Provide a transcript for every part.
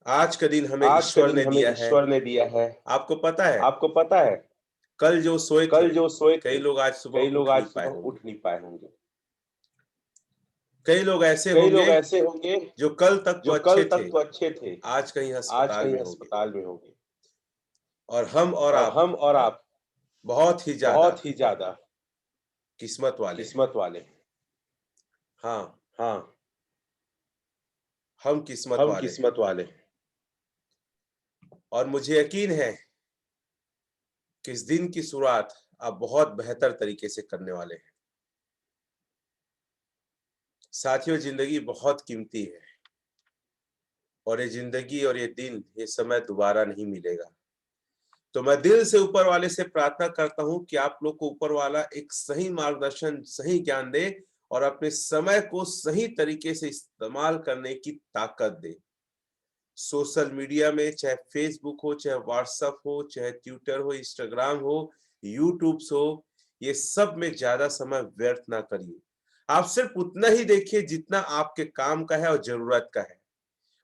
आज का दिन हमें आज का ईश्वर दिन ने हमें दिया है। ईश्वर ने दिया है। आपको पता है, आपको पता है, कल जो सोए थे, कल जो सोए कई थे, लोग आज सुबह कई लोग उठ आज नहीं पाए सुबह होंगे। उठ नहीं पाए होंगे। कई लोग ऐसे कई होंगे लोग ऐसे होंगे जो कल तक तो जो कल अच्छे थे, तक तो अच्छे थे, आज कहीं आज अस्पताल कहीं में होंगे। अस्पताल में होंगे। और हम और और आप हम और आप बहुत ही ज्यादा बहुत ही ज्यादा किस्मत वाले हैं। किस्मत वाले हैं। हाँ, हाँ, हम किस्मत हम वाले हैं। किस्मत वाले हैं। और मुझे यकीन है कि इस दिन की शुरुआत आप बहुत बेहतर तरीके से करने वाले हैं। साथियों, जिंदगी बहुत कीमती है और ये जिंदगी और ये दिन, ये समय दोबारा नहीं मिलेगा। तो मैं दिल से ऊपर वाले से प्रार्थना करता हूं कि आप लोग को ऊपर वाला एक सही मार्गदर्शन, सही ज्ञान दे और अपने समय को सही तरीके से इस्तेमाल करने की ताकत दे। सोशल मीडिया में, चाहे फेसबुक हो, चाहे व्हाट्सएप हो, चाहे ट्विटर हो, इंस्टाग्राम हो, यूट्यूब हो, ये सब में ज्यादा समय व्यर्थ ना करिए। आप सिर्फ उतना ही देखिए जितना आपके काम का है और जरूरत का है।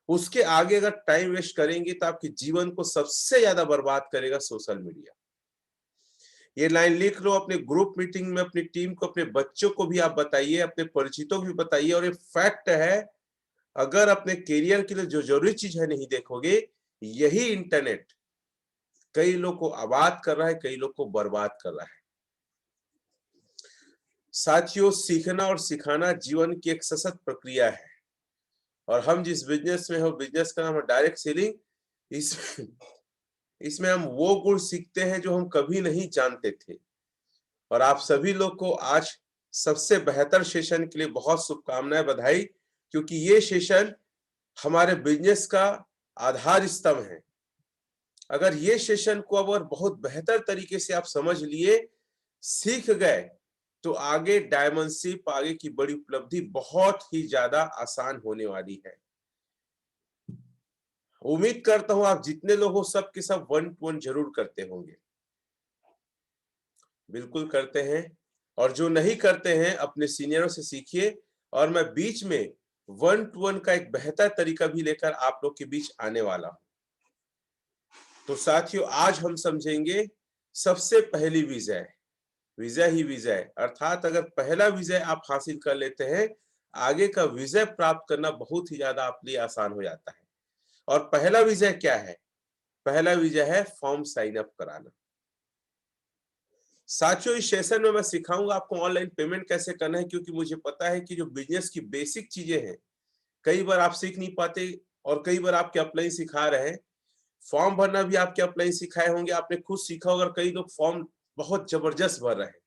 उसके आगे अगर टाइम वेस्ट करेंगे तो आपके जीवन को सबसे ज्यादा बर्बाद करेगा सोशल मीडिया। ये लाइन लिख लो, अपने ग्रुप मीटिंग में अपनी टीम को, अपने बच्चों को भी आप बताइए, अपने परिचितों को भी बताइए। और ये फैक्ट है, अगर अपने करियर के लिए जो जरूरी चीज है नहीं देखोगे, यही इंटरनेट कई लोग को आबाद कर रहा है, कई लोग को बर्बाद कर रहा है। साथियों, सीखना और सिखाना जीवन की एक सतत प्रक्रिया है। और हम जिस बिजनेस में हो, बिजनेस का नाम है डायरेक्ट सेलिंग। इसमें हम वो गुण सीखते हैं जो हम कभी नहीं जानते थे। और आप सभी लोग को आज सबसे बेहतर सेशन के लिए बहुत शुभकामनाएं, बधाई, क्योंकि ये सेशन हमारे बिजनेस का आधार स्तंभ है। अगर ये सेशन को अगर बहुत बेहतर तरीके से आप समझ लिए, सीख गए, तो आगे डायमंडशिप, आगे की बड़ी उपलब्धि बहुत ही ज्यादा आसान होने वाली है। उम्मीद करता हूं आप जितने लोग हो सब के सब 1 to 1 जरूर करते होंगे। बिल्कुल करते हैं। और जो नहीं करते हैं अपने सीनियरों से सीखिए। और मैं बीच में 1 to 1 का एक बेहतर तरीका भी लेकर आप लोग के बीच आने वाला हूं। तो साथियों, आज हम समझेंगे सबसे पहली विजय, विजय ही विजय। अर्थात अगर पहला विजय आप हासिल कर लेते हैं, आगे का विजय प्राप्त करना बहुत ही ज्यादा आपके लिए आसान हो जाता है। और पहला विजय क्या है? पहला विजय है फॉर्म साइन अप कराना। साथियों, इस सेशन में मैं सिखाऊंगा आपको ऑनलाइन पेमेंट कैसे करना है, क्योंकि मुझे पता है कि जो बिजनेस की बेसिक चीजें हैं, कई बार आप सीख नहीं पाते और कई बार आपके अपलाइन सिखा रहे हैं। फॉर्म भरना भी आपके अपलाइन सिखाए होंगे, आपने खुद सीखा होगा। कई लोग फॉर्म बहुत जबरदस्त भर रहे हैं।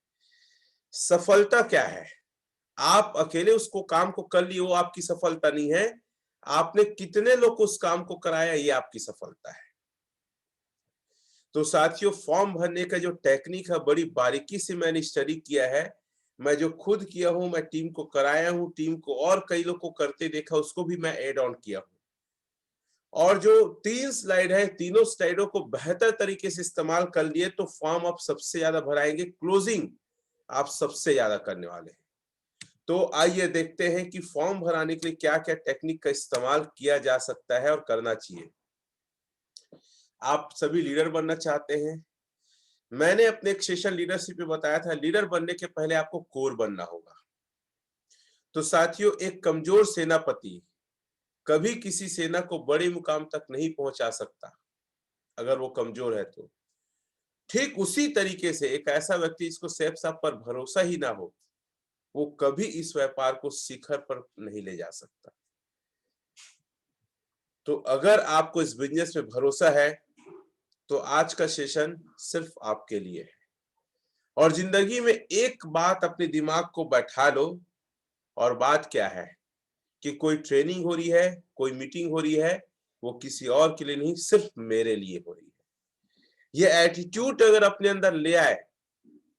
सफलता क्या है? आप अकेले उसको काम को कर लिए, वो आपकी सफलता नहीं है। आपने कितने लोग को उस काम को कराया, ये आपकी सफलता है। तो साथियों, फॉर्म भरने का जो टेक्निक है, बड़ी बारीकी से मैंने स्टडी किया है। मैं जो खुद किया हूं, मैं टीम को कराया हूं, टीम को और कई लोग को करते देखा, उसको भी मैं एड ऑन किया हूं। और जो 3 स्लाइड है, तीनों स्लाइडों को बेहतर तरीके से इस्तेमाल कर लिए तो फॉर्म आप सबसे ज्यादा भराएंगे, क्लोजिंग आप सबसे ज्यादा करने वाले हैं। तो आइए देखते हैं कि फॉर्म भराने के लिए क्या क्या टेक्निक का इस्तेमाल किया जा सकता है और करना चाहिए। आप सभी लीडर बनना चाहते हैं। मैंने अपने एक सेशन लीडरशिप में बताया था, लीडर बनने के पहले आपको कोर बनना होगा। तो साथियों, एक कमजोर सेनापति कभी किसी सेना को बड़े मुकाम तक नहीं पहुंचा सकता, अगर वो कमजोर है तो। ठीक उसी तरीके से एक ऐसा व्यक्ति जिसको सेफ साहब पर भरोसा ही ना हो, वो कभी इस व्यापार को शिखर पर नहीं ले जा सकता। तो अगर आपको इस बिजनेस में भरोसा है, तो आज का सेशन सिर्फ आपके लिए है। और जिंदगी में एक बात अपने दिमाग को बैठा लो, और बात क्या है कि कोई ट्रेनिंग हो रही है, कोई मीटिंग हो रही है, वो किसी और के लिए नहीं, सिर्फ मेरे लिए हो रही है। ये एटीट्यूड अगर अपने अंदर ले आए,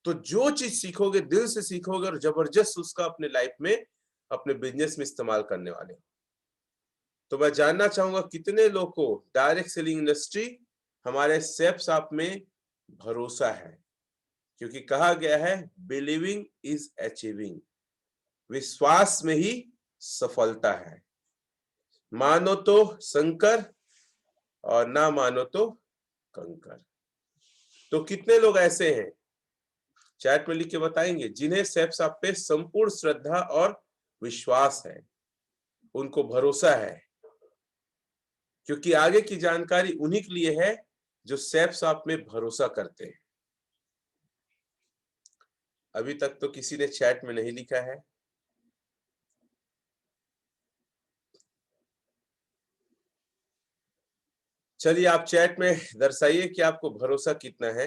तो जो चीज सीखोगे दिल से सीखोगे और जबरदस्त उसका अपने लाइफ में, अपने बिजनेस में इस्तेमाल करने वाले हो। तो मैं जानना चाहूंगा कितने लोग को डायरेक्ट सेलिंग इंडस्ट्री, हमारे सेप्स आप में भरोसा है। क्योंकि कहा गया है, बिलीविंग इज अचीविंग, विश्वास में ही सफलता है। मानो तो शंकर, और ना मानो तो कंकर। तो कितने लोग ऐसे हैं, चैट में लिख के बताएंगे, जिन्हें सेफ्स आप पे संपूर्ण श्रद्धा और विश्वास है, उनको भरोसा है, क्योंकि आगे की जानकारी उन्हीं के लिए है जो सेफ्स आप में भरोसा करते हैं। अभी तक तो किसी ने चैट में नहीं लिखा है। चलिए आप चैट में दर्शाइए कि आपको भरोसा कितना है,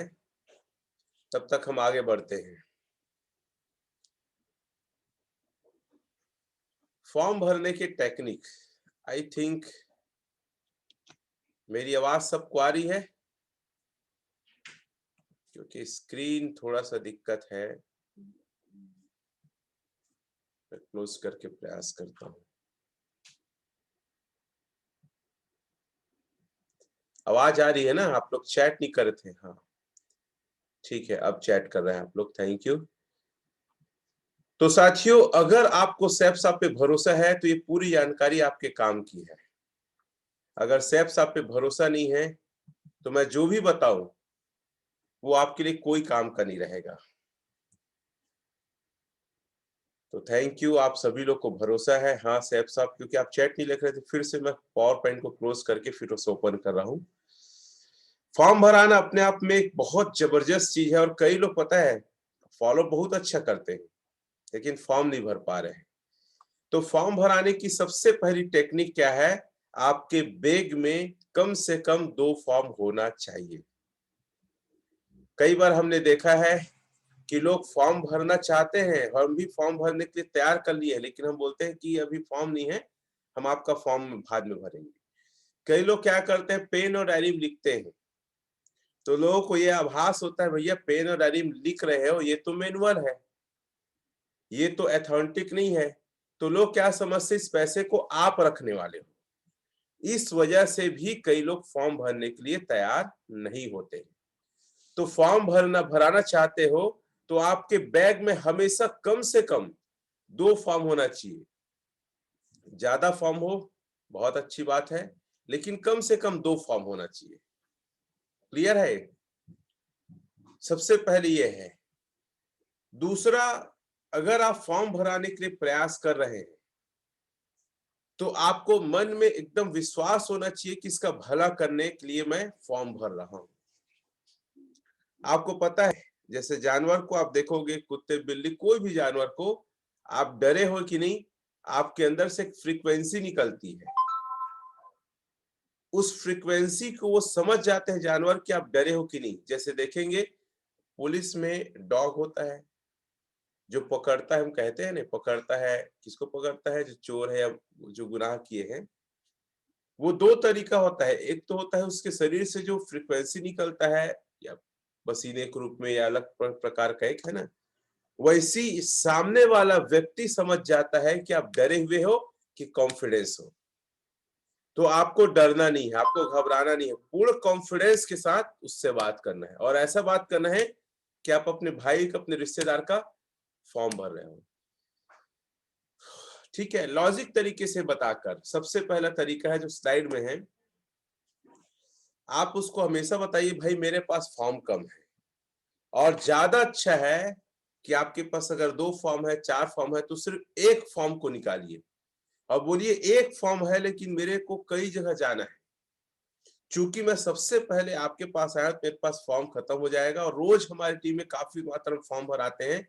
तब तक हम आगे बढ़ते हैं। फॉर्म भरने की टेक्निक, आई थिंक मेरी आवाज सबको आ रही है, क्योंकि स्क्रीन थोड़ा सा दिक्कत है। मैं क्लोज करके प्रयास करता हूँ। आवाज आ रही है ना? आप लोग चैट नहीं कर रहे थे? हाँ ठीक है, अब चैट कर रहे हैं आप लोग, थैंक यू। तो साथियों, अगर आपको सेफ्स आप पे भरोसा है तो ये पूरी जानकारी आपके काम की है। अगर सेफ्स आप पे भरोसा नहीं है तो मैं जो भी बताऊं वो आपके लिए कोई काम का नहीं रहेगा। तो थैंक यू, आप सभी लोग को भरोसा है। हाँ सैफ साहब, क्योंकि आप चैट नहीं लिख रहे थे, फिर से मैं पावर पॉइंट को क्लोज करके फिर से ओपन कर रहा हूँ। फॉर्म भराना अपने आप में एक बहुत जबरदस्त चीज है, और कई लोग पता है फॉलो बहुत अच्छा करते हैं लेकिन फॉर्म नहीं भर पा रहे हैं। तो फॉर्म भराने की सबसे पहली टेक्निक क्या है? आपके बैग में कम से कम 2 फॉर्म होना चाहिए। कई बार हमने देखा है कि लोग फॉर्म भरना चाहते हैं, और हम भी फॉर्म भरने के लिए तैयार कर लिए, लेकिन हम बोलते हैं कि अभी फॉर्म नहीं है, हम आपका फॉर्म बाद में भरेंगे। कई लोग क्या करते हैं, पेन और डायरी में लिखते हैं, तो लोगों को ये आभास होता है भैया पेन और डायरी में लिख रहे हो, ये तो मैनुअल है, ये तो अथेंटिक नहीं है। तो लोग क्या समझते, इस पैसे को आप रखने वाले हो। इस वजह से भी कई लोग फॉर्म भरने के लिए तैयार नहीं होते। तो फॉर्म भराना चाहते हो तो आपके बैग में हमेशा कम से कम 2 फॉर्म होना चाहिए। ज्यादा फॉर्म हो बहुत अच्छी बात है, लेकिन कम से कम 2 फॉर्म होना चाहिए। क्लियर है? सबसे पहले ये है। दूसरा, अगर आप फॉर्म भराने के लिए प्रयास कर रहे हैं तो आपको मन में एकदम विश्वास होना चाहिए कि इसका भला करने के लिए मैं फॉर्म भर रहा हूं। आपको पता है, जैसे जानवर को आप देखोगे, कुत्ते बिल्ली कोई भी जानवर को, आप डरे हो कि नहीं, आपके अंदर से एक फ्रीक्वेंसी निकलती है, उस फ्रीक्वेंसी को वो समझ जाते हैं जानवर कि आप डरे हो कि नहीं। जैसे देखेंगे पुलिस में डॉग होता है जो पकड़ता है, हम कहते हैं ना पकड़ता है, किसको पकड़ता है? जो चोर है या जो गुनाह किए हैं। वो 2 तरीका होता है, एक तो होता है उसके शरीर से जो फ्रीक्वेंसी निकलता है, या पसीने के रूप में, या अलग प्रकार का एक है ना, वैसी सामने वाला व्यक्ति समझ जाता है कि आप डरे हुए हो कि कॉन्फिडेंस हो। तो आपको डरना नहीं है, आपको घबराना नहीं है, पूर्ण कॉन्फिडेंस के साथ उससे बात करना है, और ऐसा बात करना है कि आप अपने भाई का, अपने रिश्तेदार का फॉर्म भर रहे हो। ठीक है, लॉजिक तरीके से बताकर। सबसे पहला तरीका है जो स्लाइड में है, आप उसको हमेशा बताइए भाई मेरे पास फॉर्म कम है, और ज्यादा अच्छा है कि आपके पास अगर 2 फॉर्म है, 4 फॉर्म है, तो सिर्फ 1 फॉर्म को निकालिए और बोलिए 1 फॉर्म है लेकिन मेरे को कई जगह जाना है। चूंकि मैं सबसे पहले आपके पास आया, मेरे पास फॉर्म खत्म हो जाएगा, और रोज हमारी टीम में काफी मात्रा में फॉर्म भर आते हैं,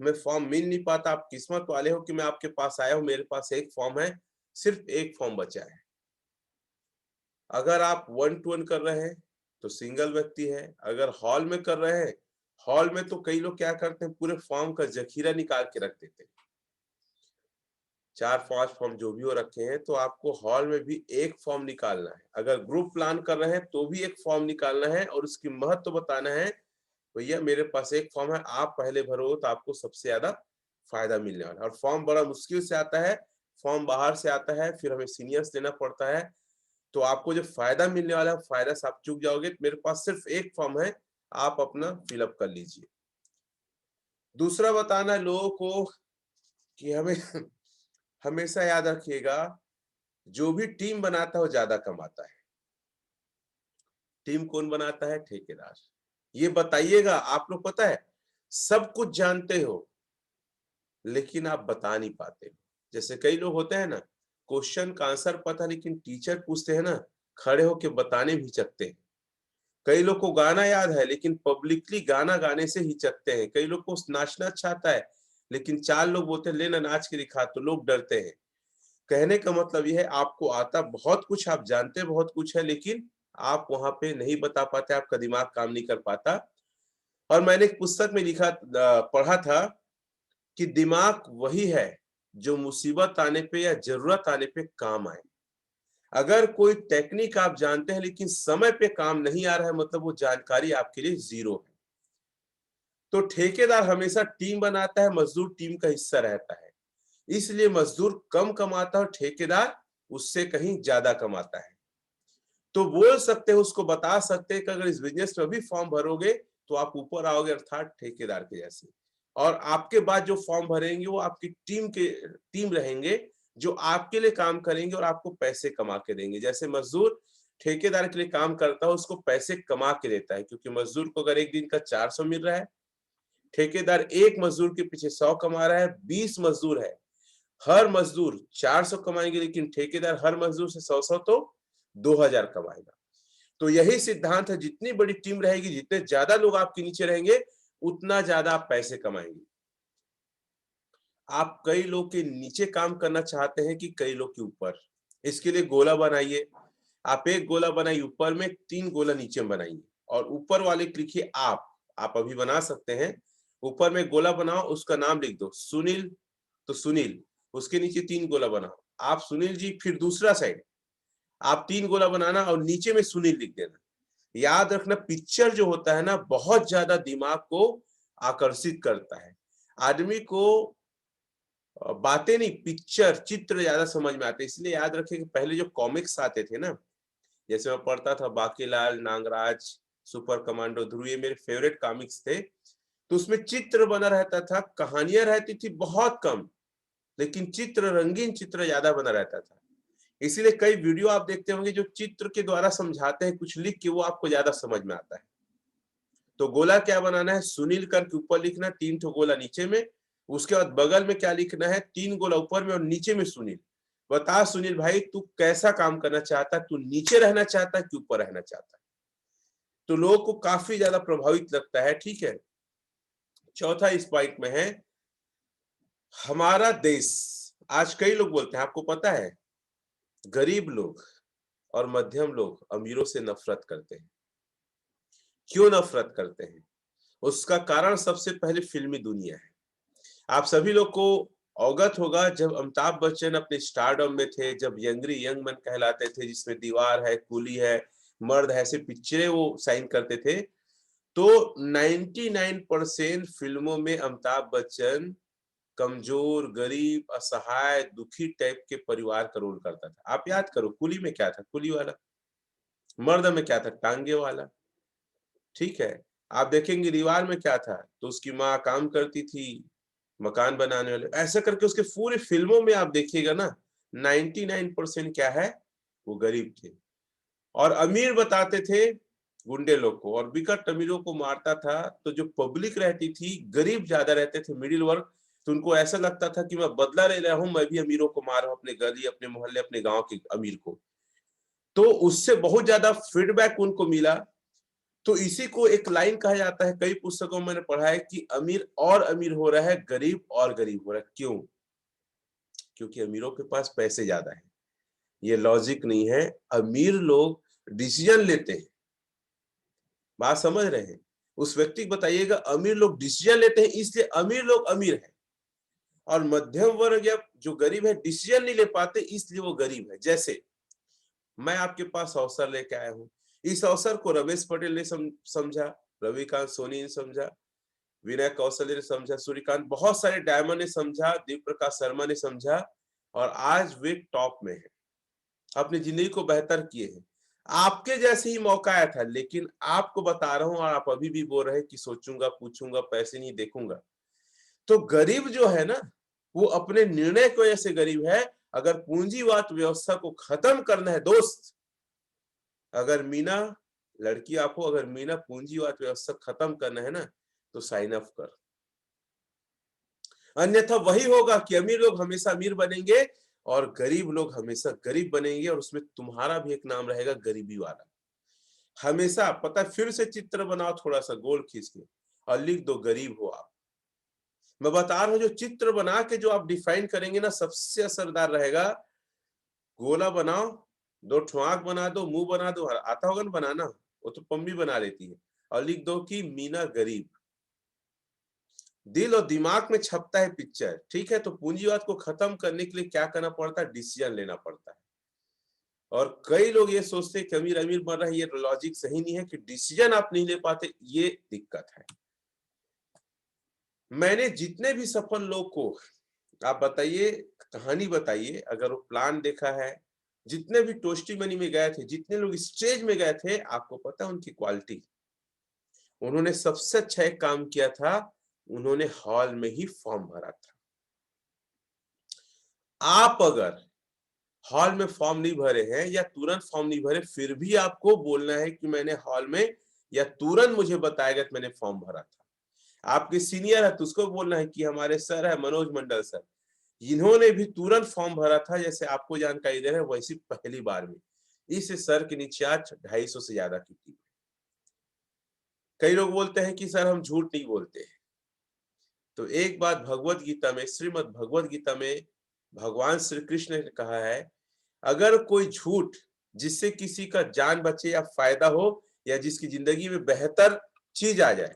हमें फॉर्म मिल नहीं पाता। आप किस्मत वाले हो कि मैं आपके पास आया हूं, मेरे पास 1 फॉर्म है, सिर्फ 1 फॉर्म बचा है। अगर आप 1 to 1 कर रहे हैं तो सिंगल व्यक्ति है, अगर हॉल में कर रहे हैं, हॉल में तो कई लोग क्या करते हैं, पूरे फॉर्म का जखीरा निकाल के रख देते हैं, 4-5 फॉर्म जो भी हो रखे हैं, तो आपको हॉल में भी 1 फॉर्म निकालना है। अगर ग्रुप प्लान कर रहे हैं तो भी 1 फॉर्म निकालना है, और उसकी महत्व बताना है, भैया मेरे पास 1 फॉर्म है, आप पहले भरो तो आपको सबसे ज्यादा फायदा मिलने वाला है। और फॉर्म बड़ा मुश्किल से आता है, फॉर्म बाहर से आता है, फिर हमें सीनियर्स देना पड़ता है, तो आपको जो फायदा मिलने वाला है, फायदा से आप चूक जाओगे। मेरे पास सिर्फ 1 फॉर्म है, आप अपना फिलअप कर लीजिए। दूसरा बताना है लोगों को कि हमें हमेशा याद रखिएगा, जो भी टीम बनाता है वो ज्यादा कमाता है। टीम कौन बनाता है? ठेकेदार। ये बताइएगा, आप लोग पता है सब कुछ जानते हो लेकिन आप बता नहीं पाते हो। जैसे कई लोग होते हैं ना, क्वेश्चन का आंसर पता लेकिन टीचर पूछते हैं ना, खड़े होके बताने भी हिचकते हैं। कई लोग को गाना याद है लेकिन पब्लिकली गाना गाने से हिचकते हैं। कई लोग को नाचना अच्छा आता है लेकिन 4 लोग बोलते हैं ले ना नाच के दिखा, तो लोग डरते हैं। कहने का मतलब ये है आपको आता बहुत कुछ, आप जानते बहुत कुछ है, लेकिन आप वहां पे नहीं बता पाते, आपका दिमाग काम नहीं कर पाता। और मैंने एक पुस्तक में पढ़ा था कि दिमाग वही है जो मुसीबत आने पे या जरूरत आने पे काम आए। अगर कोई टेक्निक आप जानते हैं लेकिन समय पे काम नहीं आ रहा है, मतलब वो जानकारी आपके लिए जीरो है। तो ठेकेदार हमेशा टीम बनाता है, मजदूर टीम का हिस्सा रहता है। इसलिए मजदूर कम कमाता है और ठेकेदार उससे कहीं ज्यादा कमाता है। तो बोल सकते हैं, उसको बता सकते हैं कि अगर इस बिजनेस में भी फॉर्म भरोगे तो आप ऊपर आओगे, अर्थात ठेकेदार के जैसे। और आपके बाद जो फॉर्म भरेंगे वो आपकी टीम रहेंगे जो आपके लिए काम करेंगे और आपको पैसे कमा के देंगे। जैसे मजदूर ठेकेदार के लिए काम करता है, उसको पैसे कमा के देता है, क्योंकि मजदूर को अगर एक दिन का 400 मिल रहा है, ठेकेदार एक मजदूर के पीछे 100 कमा रहा है, 20 मजदूर है, हर मजदूर 400 कमाएंगे, लेकिन ठेकेदार हर मजदूर से 100 तो 2000 कमाएगा। तो यही सिद्धांत है, जितनी बड़ी टीम रहेगी, जितने ज्यादा लोग आपके नीचे रहेंगे, उतना ज्यादा आप पैसे कमाएंगे। आप कई लोग के नीचे काम करना चाहते हैं कि कई लोग के ऊपर? इसके लिए गोला बनाइए। आप एक गोला बनाइए ऊपर में, 3 गोला नीचे में बनाइए, और ऊपर वाले को लिखिए आप अभी बना सकते हैं। ऊपर में गोला बनाओ, उसका नाम लिख दो सुनील, तो सुनील, उसके नीचे 3 गोला बनाओ, आप सुनील जी। फिर दूसरा साइड आप 3 गोला बनाना और नीचे में सुनील लिख देना। याद रखना, पिक्चर जो होता है ना, बहुत ज्यादा दिमाग को आकर्षित करता है। आदमी को बातें नहीं, पिक्चर, चित्र ज्यादा समझ में आते हैं। इसलिए याद रखें कि पहले जो कॉमिक्स आते थे ना, जैसे मैं पढ़ता था बाकीलाल, नागराज, सुपर कमांडो, ध्रुव, ये मेरे फेवरेट कॉमिक्स थे। तो उसमें चित्र बना रहता था, कहानियां रहती थी बहुत कम, लेकिन चित्र, रंगीन चित्र ज्यादा बना रहता था। इसीलिए कई वीडियो आप देखते होंगे जो चित्र के द्वारा समझाते हैं कुछ लिख के, वो आपको ज्यादा समझ में आता है। तो गोला क्या बनाना है? सुनील करके ऊपर लिखना, 3 ठो गोला नीचे में। उसके बाद बगल में क्या लिखना है? 3 गोला ऊपर में और नीचे में सुनील। बता सुनील भाई, तू कैसा काम करना चाहता है? तू नीचे रहना चाहता है कि ऊपर रहना चाहता है? तो लोगों को काफी ज्यादा प्रभावित लगता है। ठीक है, चौथा इस पॉइंट में है हमारा देश। आज कई लोग बोलते हैं, आपको पता है, गरीब लोग और मध्यम लोग अमीरों से नफरत करते हैं। क्यों नफरत करते हैं? उसका कारण सबसे पहले फिल्मी दुनिया है। आप सभी लोग को अवगत होगा, जब अमिताभ बच्चन अपने स्टारडम में थे, जब यंगरी यंग मैन कहलाते थे, जिसमें दीवार है, कूली है, मर्द है, ऐसे पिक्चरें वो साइन करते थे, तो 99% फिल्मों में अमिताभ बच्चन कमजोर, गरीब, असहाय, दुखी टाइप के परिवार का रोल करता था। आप याद करो, कुली में क्या था? कुली वाला। मर्द में क्या था? टांगे वाला। ठीक है, आप देखेंगे दीवार में क्या था, तो उसकी माँ काम करती थी, मकान बनाने वाले, ऐसा करके उसके पूरे फिल्मों में आप देखिएगा ना, 99% क्या है, वो गरीब थे। और अमीर बताते थे गुंडे लोग को, और विकट अमीरों को मारता था। तो जो पब्लिक रहती थी, गरीब ज्यादा रहते थे, मिडिल वर्ग, तो उनको ऐसा लगता था कि मैं बदला ले रहा हूं, मैं भी अमीरों को मार रहा हूं, अपने गली, अपने मोहल्ले, अपने गांव के अमीर को। तो उससे बहुत ज्यादा फीडबैक उनको मिला। तो इसी को एक लाइन कहा जाता है, कई पुस्तकों में मैंने पढ़ा है, कि अमीर और अमीर हो रहा है, गरीब और गरीब हो रहा है। क्यों? क्योंकि अमीरों के पास पैसे ज्यादा है। ये लॉजिक नहीं है। अमीर लोग डिसीजन लेते हैं। बात समझ रहे हैं? उस व्यक्ति को बताइएगा, अमीर लोग डिसीजन लेते हैं, इसलिए अमीर लोग अमीर है। और मध्यम वर्ग या जो गरीब है, डिसीजन नहीं ले पाते, इसलिए वो गरीब है। जैसे मैं आपके पास अवसर लेके आया हूं, इस अवसर को रमेश पटेल ने समझा, रविकांत सोनी ने समझा, विनय कौशल ने समझा, सूर्यकांत, बहुत सारे डायमंड ने समझा, दीप प्रकाश शर्मा ने समझा, और आज वे टॉप में है, अपनी जिंदगी को बेहतर किए हैं। आपके जैसे ही मौका आया था, लेकिन आपको बता रहा हूं, और आप अभी भी बोल रहे हैं कि सोचूंगा, पूछूंगा, पैसे नहीं देखूंगा। तो गरीब जो है ना, वो अपने निर्णय की वजह से गरीब है। अगर पूंजीवाद व्यवस्था को खत्म करना है दोस्त, अगर मीना लड़की आप हो, अगर मीना पूंजीवाद व्यवस्था खत्म करना है ना तो साइन अप कर, अन्यथा वही होगा कि अमीर लोग हमेशा अमीर बनेंगे और गरीब लोग हमेशा गरीब बनेंगे, और उसमें तुम्हारा भी एक नाम रहेगा, गरीबी वाला। हमेशा पता, फिर से चित्र बनाओ थोड़ा सा गोल खींच के और लिख दो गरीब हो आप। मैं बता रहा हूं, जो चित्र बना के जो आप डिफाइन करेंगे ना, सबसे असरदार रहेगा। गोला बनाओ, दो ठो आंख बना दो, मुंह बना दो, आता होगा ना बनाना, वो तो पम्मी बना लेती है, और लिख दो कि मीना गरीब। दिल और दिमाग में छपता है पिक्चर, ठीक है। तो पूंजीवाद को खत्म करने के लिए क्या करना पड़ता है? डिसीजन लेना पड़ता है। और कई लोग ये सोचते हैं कि अमीर अमीर बन रहा है, ये लॉजिक सही नहीं है कि डिसीजन आप नहीं ले पाते, ये दिक्कत है। मैंने जितने भी सफल लोग को, आप बताइए, कहानी बताइए, अगर वो प्लान देखा है, जितने भी टोस्टी मनी में गए थे, जितने लोग स्टेज में गए थे, आपको पता है उनकी क्वालिटी। उन्होंने सबसे अच्छा एक काम किया था, उन्होंने हॉल में ही फॉर्म भरा था। आप अगर हॉल में फॉर्म नहीं भरे हैं या तुरंत फॉर्म नहीं भरे, फिर भी आपको बोलना है कि मैंने हॉल में, या तुरंत मुझे बताएगा कि मैंने फॉर्म भरा था। आपके सीनियर है तो उसको बोलना है कि हमारे सर है मनोज मंडल सर, इन्होंने भी तुरंत फॉर्म भरा था, जैसे आपको जानकारी दे रहे हैं वैसी पहली बार में। इस सर के नीचे आज 250 से ज्यादा की टीम। कई लोग बोलते हैं कि सर हम झूठ नहीं बोलते हैं, तो एक बात भगवत गीता में, श्रीमद् भगवत गीता में भगवान श्री कृष्ण ने कहा है, अगर कोई झूठ जिससे किसी का जान बचे या फायदा हो, या जिसकी जिंदगी में बेहतर चीज आ जाए,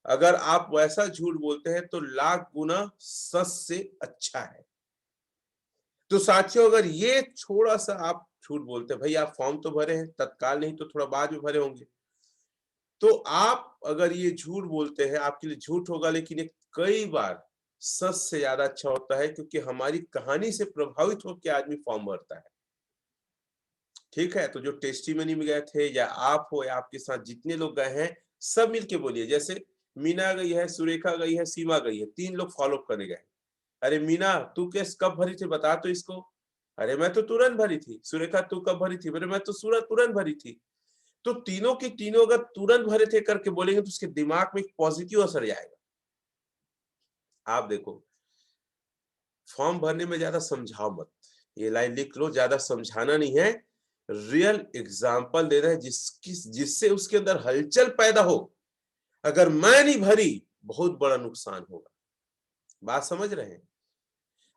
अगर आप वैसा झूठ बोलते हैं तो लाख गुना सच से अच्छा है। तो साथियों, अगर ये थोड़ा सा आप झूठ बोलते हैं, भाई आप फॉर्म तो भरे हैं, तत्काल नहीं तो थोड़ा बाद में भरे होंगे, तो आप अगर ये झूठ बोलते हैं, आपके लिए झूठ होगा, लेकिन ये कई बार सच से ज्यादा अच्छा होता है, क्योंकि हमारी कहानी से प्रभावित होकर आदमी फॉर्म भरता है। ठीक है, तो जो टेस्टिमनी में गए थे, या आप हो, या आपके साथ जितने लोग गए हैं, सब मिलके बोलिए। जैसे मीना गई है, सुरेखा गई है, सीमा गई है, 3 लोग फॉलो करने गए। अरे मीना, तू केस कब भरी थी बता तो इसको। अरे मैं तो तुरंत भरी थी। सुरेखा, तू कब भरी थी? अरे मैं तो तुरंत भरी थी। तो तीनों की तीनों अगर तुरंत भरे थे करके बोलेंगे तो उसके दिमाग में एक पॉजिटिव असर जाएगा। आप देखो, फॉर्म भरने में ज्यादा समझाओ मत, ये लाइन लिख लो, ज्यादा समझाना नहीं है, रियल एग्जाम्पल दे रहे हैं जिससे उसके अंदर हलचल पैदा हो। अगर मैं नहीं भरी, बहुत बड़ा नुकसान होगा। बात समझ रहे हैं?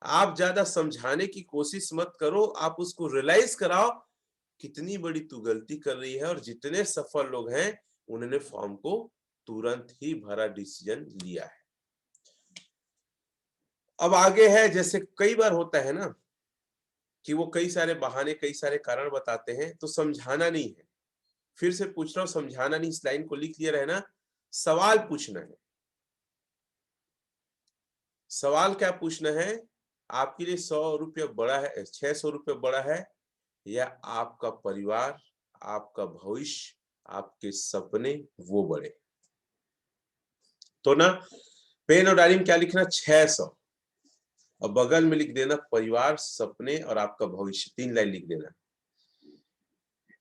आप ज्यादा समझाने की कोशिश मत करो, आप उसको रियलाइज कराओ कितनी बड़ी तू गलती कर रही है। और जितने सफल लोग हैं, उन्होंने फॉर्म को तुरंत ही भरा, डिसीजन लिया है। अब आगे है, जैसे कई बार होता है ना कि वो कई सारे बहाने, कई सारे कारण बताते हैं, तो समझाना नहीं है। फिर से पूछ रहा हूं, समझाना नहीं, इस लाइन को लिख लिया रहना, सवाल पूछना है। सवाल क्या पूछना है? आपके लिए 100 रुपये बड़ा है, 600 रुपये बड़ा है, या आपका परिवार, आपका भविष्य, आपके सपने वो बड़े? तो ना, पेन और डायरी में क्या लिखना? 600, और बगल में लिख देना परिवार, सपने और आपका भविष्य, 3 लाइन लिख देना।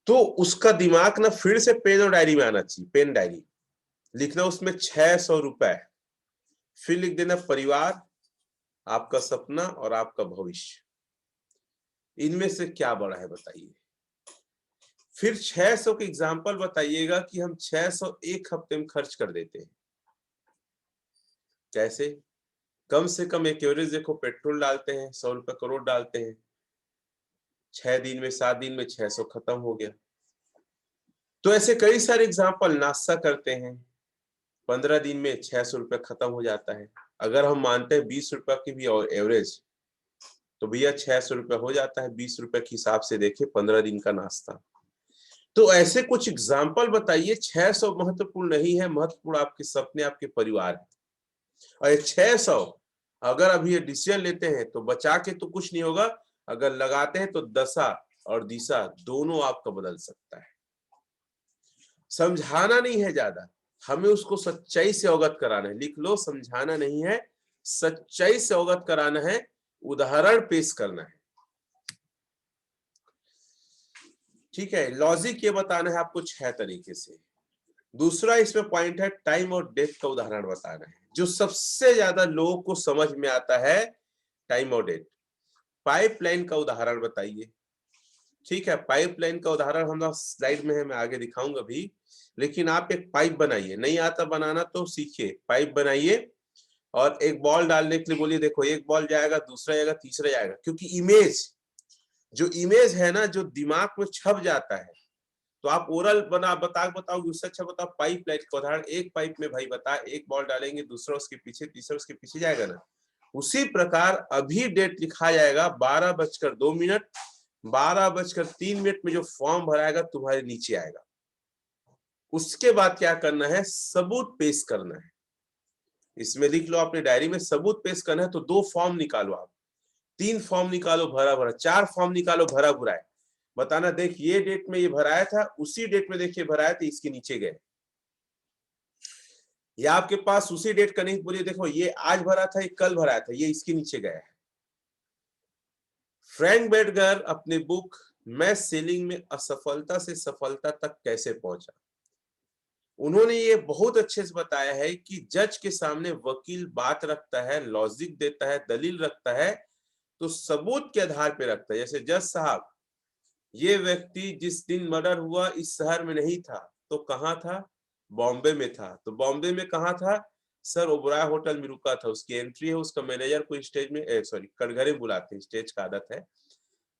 तो उसका दिमाग ना फिर से पेन और डायरी में आना चाहिए। पेन डायरी लिखना, उसमें 600 रुपए, फिर लिख देना परिवार, आपका सपना और आपका भविष्य। इनमें से क्या बड़ा है बताइए? फिर 600 के एग्जाम्पल बताइएगा कि हम 600 एक हफ्ते में खर्च कर देते हैं। कैसे? कम से कम एक एवरेज देखो, पेट्रोल डालते हैं 100 रुपए करोड़ डालते हैं, 6 दिन में, 7 दिन में 600 खत्म हो गया। तो ऐसे कई सारे एग्जाम्पल, नाश्ता करते हैं 15 दिन में 600 रुपये खत्म हो जाता है। अगर हम मानते हैं 20 रुपए की भी एवरेज, तो भैया 600 रुपये हो जाता है। 20 रुपए के हिसाब से देखे 15 दिन का नाश्ता। तो ऐसे कुछ एग्जाम्पल बताइए। 600 महत्वपूर्ण नहीं है, महत्वपूर्ण आपके सपने, आपके परिवार है। और ये 600 अगर अभी ये डिसीजन लेते हैं तो बचा के तो कुछ नहीं होगा, अगर लगाते हैं तो दशा और दिशा दोनों आपका बदल सकता है। समझाना नहीं है ज्यादा, हमें उसको सच्चाई से अवगत कराना है। लिख लो, समझाना नहीं है, सच्चाई से अवगत कराना है, उदाहरण पेश करना है। ठीक है, लॉजिक ये बताना है आपको 6 तरीके से। दूसरा इसमें पॉइंट है टाइम और डेट का उदाहरण बताना है, जो सबसे ज्यादा लोगों को समझ में आता है, टाइम और डेट। पाइपलाइन का उदाहरण बताइए। ठीक है, पाइपलाइन का उदाहरण हम स्लाइड में है, मैं आगे दिखाऊंगा भी, लेकिन आप एक पाइप बनाइए, नहीं आता बनाना तो सीखिए। पाइप बनाइए और एक बॉल डालने के लिए बोलिए, देखो एक बॉल जाएगा, दूसरा जाएगा, तीसरा जाएगा, क्योंकि इमेज है ना, जो दिमाग में छप जाता है। तो आप ओरल बताओगे, उससे अच्छा बताओ पाइप लाइन का उदाहरण। एक पाइप में भाई बता, एक बॉल डालेंगे, दूसरा उसके पीछे, तीसरा उसके पीछे जाएगा ना। उसी प्रकार अभी डेट लिखा जाएगा 12:02, 12:03 में जो फॉर्म भराएगा तुम्हारे नीचे आएगा। उसके बाद क्या करना है, सबूत पेश करना है। इसमें लिख लो अपने डायरी में, सबूत पेश करना है तो 2 फॉर्म निकालो, आप 3 फॉर्म निकालो भरा भरा, 4 फॉर्म निकालो भरा भरा है। बताना, देख ये डेट में ये भराया था, उसी डेट में देखिए भराया था, इसके नीचे गए। या आपके पास उसी डेट का नहीं, बोलिए देखो ये आज भरा था, ये कल भराया था, ये इसके नीचे गया है। फ्रैंक बेटगर अपने बुक मैथ सेलिंग में असफलता से सफलता तक कैसे पहुंचा, उन्होंने ये बहुत अच्छे से बताया है कि जज के सामने वकील बात रखता है, लॉजिक देता है, दलील रखता है, तो सबूत के आधार पे रखता है। जैसे जज साहब, ये व्यक्ति जिस दिन मर्डर हुआ इस शहर में नहीं था, तो कहाँ था, बॉम्बे में था। तो बॉम्बे में कहाँ था सर, ओबराय होटल में रुका था। उसकी एंट्री है, उसका मैनेजर को स्टेज में कटघरे में बुलाते हैं, स्टेज का आदत है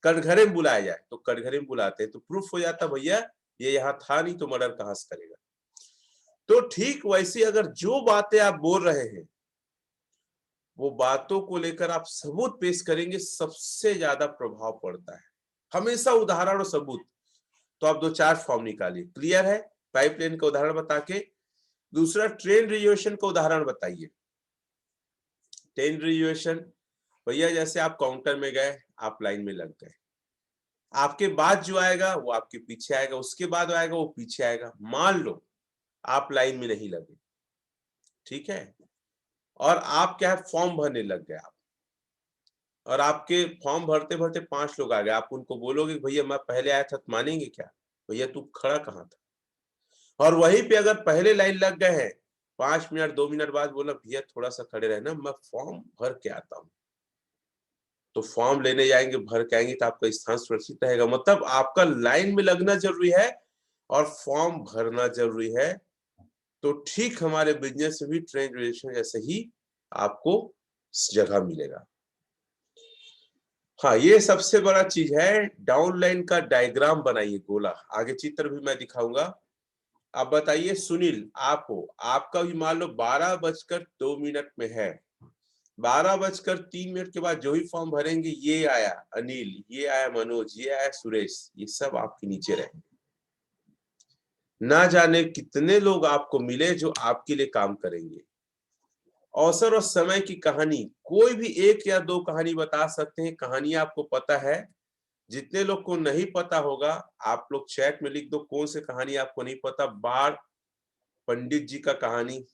कटघरे में बुलाया जाए, तो कटघरे में बुलाते हैं, तो प्रूफ हो जाता भैया ये यहाँ था नहीं, तो मर्डर कहाँ से करेगा। तो ठीक वैसे अगर जो बातें आप बोल रहे हैं, वो बातों को लेकर आप सबूत पेश करेंगे, सबसे ज्यादा प्रभाव पड़ता है। हमेशा उदाहरण और सबूत। तो आप 2-4 फॉर्म निकालिए, क्लियर है। पाइपलाइन का उदाहरण बता के, दूसरा ट्रेन रिजर्वेशन का उदाहरण बताइए। ट्रेन रिजर्वेशन, भैया जैसे आप काउंटर में गए, आप लाइन में लग गए, आपके बाद जो आएगा वो आपके पीछे आएगा, उसके बाद आएगा वो पीछे आएगा। मान लो आप लाइन में नहीं लगे, ठीक है, और आप क्या है फॉर्म भरने लग गए आप, और आपके फॉर्म भरते भरते 5 लोग आ गए। आप उनको बोलोगे भैया मैं पहले आया था, तो मानेंगे क्या, भैया तू खड़ा कहाँ था। और वहीं पे अगर पहले लाइन लग गए हैं, 5 मिनट 2 मिनट बाद बोला भैया थोड़ा सा खड़े रहना, मैं फॉर्म भर के आता हूँ, तो फॉर्म लेने जाएंगे, भर के आएंगे, तो आपका स्थान सुरक्षित रहेगा। मतलब आपका लाइन में लगना जरूरी है और फॉर्म भरना जरूरी है। तो ठीक हमारे बिजनेस में भी ट्रेन रिलेशन जैसे ही आपको जगह मिलेगा। हाँ, ये सबसे बड़ा चीज है। डाउनलाइन का डायग्राम बनाइए गोला, आगे चित्र भी मैं दिखाऊंगा। आप बताइए सुनील, आप हो, आपका भी मान लो 12:02 में है, 12:03 के बाद जो ही फॉर्म भरेंगे, ये आया अनिल, ये आया मनोज, ये आया सुरेश, ये सब आपके नीचे रहेंगे। ना जाने कितने लोग आपको मिले जो आपके लिए काम करेंगे। अवसर और समय की कहानी, कोई भी 1 या 2 कहानी बता सकते हैं, कहानी आपको पता है। जितने लोग को नहीं पता होगा, आप लोग चैट में लिख दो कौन से कहानी आपको नहीं पता। बाढ़, पंडित जी का कहानी,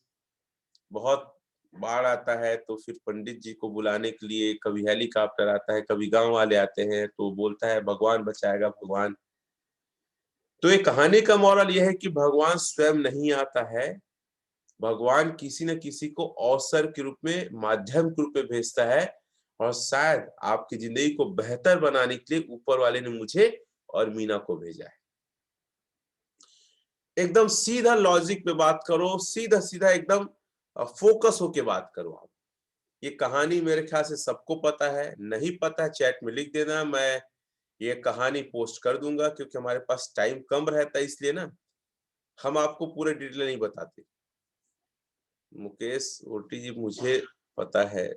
बहुत बाढ़ आता है तो फिर पंडित जी को बुलाने के लिए कभी हेलीकॉप्टर आता है, कभी गांव वाले आते हैं, तो बोलता है भगवान बचाएगा भगवान। तो ये कहानी का मॉरल यह है कि भगवान स्वयं नहीं आता है, भगवान किसी न किसी को अवसर के रूप में, माध्यम के रूप में भेजता है। और शायद आपकी जिंदगी को बेहतर बनाने के लिए ऊपर वाले ने मुझे और मीना को भेजा है। एकदम सीधा लॉजिक में बात करो, सीधा सीधा एकदम फोकस होके बात करो आप। ये कहानी मेरे ख्याल से सबको पता है, नहीं पता है चैट में लिख देना, मैं ये कहानी पोस्ट कर दूंगा, क्योंकि हमारे पास टाइम कम रहता है, इसलिए ना हम आपको पूरे डिटेल नहीं बताते। मुकेश ओटी जी, मुझे पता है,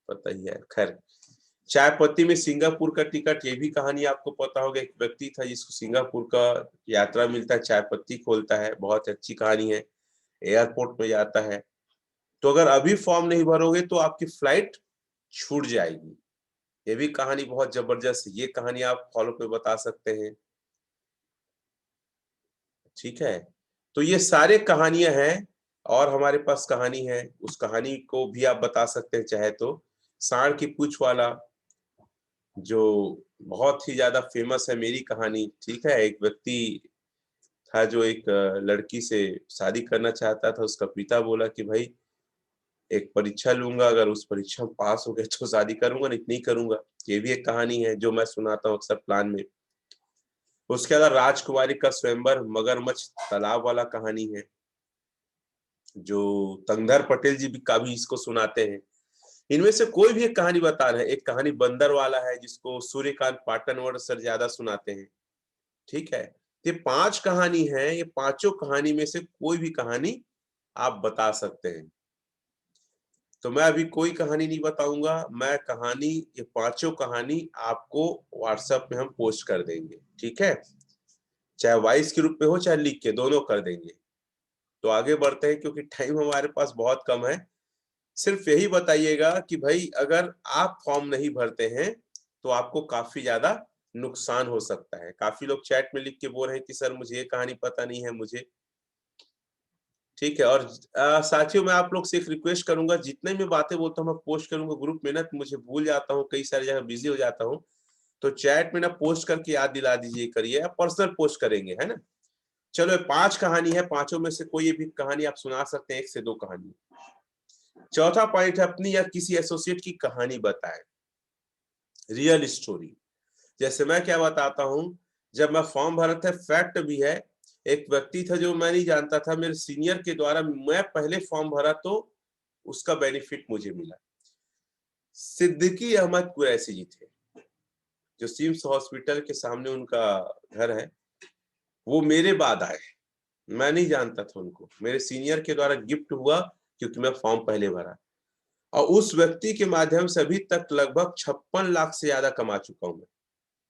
पता ही है। खैर, चाय पत्ती में सिंगापुर का टिकट, ये भी कहानी आपको पता होगा। एक व्यक्ति था जिसको सिंगापुर का यात्रा मिलता है, चाय पत्ती खोलता है, बहुत अच्छी कहानी है, एयरपोर्ट में जाता है। तो अगर अभी फॉर्म नहीं भरोगे तो आपकी फ्लाइट छूट जाएगी। ये भी कहानी बहुत जबरदस्त है, ये कहानी आप फॉलो पे बता सकते हैं, ठीक है। तो ये सारे कहानियां हैं, और हमारे पास कहानी है, उस कहानी को भी आप बता सकते हैं चाहे तो। सांड की पूंछ वाला, जो बहुत ही ज्यादा फेमस है मेरी कहानी। ठीक है, एक व्यक्ति था जो एक लड़की से शादी करना चाहता था। उसका पिता बोला कि भाई एक परीक्षा लूंगा, अगर उस परीक्षा में पास हो गए तो शादी करूंगा, नहीं करूंगा। ये भी एक कहानी है जो मैं सुनाता हूँ अक्सर प्लान में। उसके अलावा राजकुमारी का स्वयंवर, मगरमच्छ तालाब वाला कहानी है जो तंगधर पटेल जी भी का भी इसको सुनाते हैं। इनमें से कोई भी एक कहानी बता रहे हैं। एक कहानी बंदर वाला है जिसको सूर्यकांत पाटनवर सर ज्यादा सुनाते हैं। ठीक है, ये 5 कहानी है। ये पांचों कहानी में से कोई भी कहानी आप बता सकते हैं। तो मैं अभी कोई कहानी नहीं बताऊंगा। मैं कहानी, ये पांचों कहानी आपको व्हाट्सएप में हम पोस्ट कर देंगे। ठीक है, चाहे वॉइस के रूप में हो चाहे लिख के, दोनों कर देंगे। तो आगे बढ़ते हैं क्योंकि टाइम हमारे पास बहुत कम है। सिर्फ यही बताइएगा कि भाई अगर आप फॉर्म नहीं भरते हैं तो आपको काफी ज्यादा नुकसान हो सकता है। काफी लोग चैट में लिख के बोल रहे हैं कि सर मुझे ये कहानी पता नहीं है मुझे। ठीक है, और साथियों मैं आप लोग से एक रिक्वेस्ट करूंगा, जितने भी बातें बोलता हूँ मैं पोस्ट करूंगा ग्रुप में ना, तो मुझे भूल जाता हूँ, कई सारी जगह बिजी हो जाता हूँ। तो चैट में ना पोस्ट करके याद दिला दीजिए करिए, या पर्सनल पोस्ट करेंगे, है ना। चलो 5 कहानी है, पांचों में से कोई भी कहानी आप सुना सकते हैं, 1 से 2 कहानी। चौथा पॉइंट है अपनी या किसी एसोसिएट की कहानी बताएं, रियल स्टोरी। जैसे मैं क्या बताता हूं, जब मैं फॉर्म भरा था, फैक्ट भी है, एक व्यक्ति था जो मैं नहीं जानता था, मेरे सीनियर के द्वारा मैं पहले फॉर्म भरा तो उसका बेनिफिट मुझे मिला। सिद्दीकी अहमद कुरैशी जी थे, जो सिम्स हॉस्पिटल के सामने उनका घर है। वो मेरे बाद आए, मैं नहीं जानता था उनको, मेरे सीनियर के द्वारा गिफ्ट हुआ क्योंकि मैं फॉर्म पहले भरा। और उस व्यक्ति के माध्यम से अभी तक लगभग 56 लाख से ज्यादा कमा चुका हूं मैं।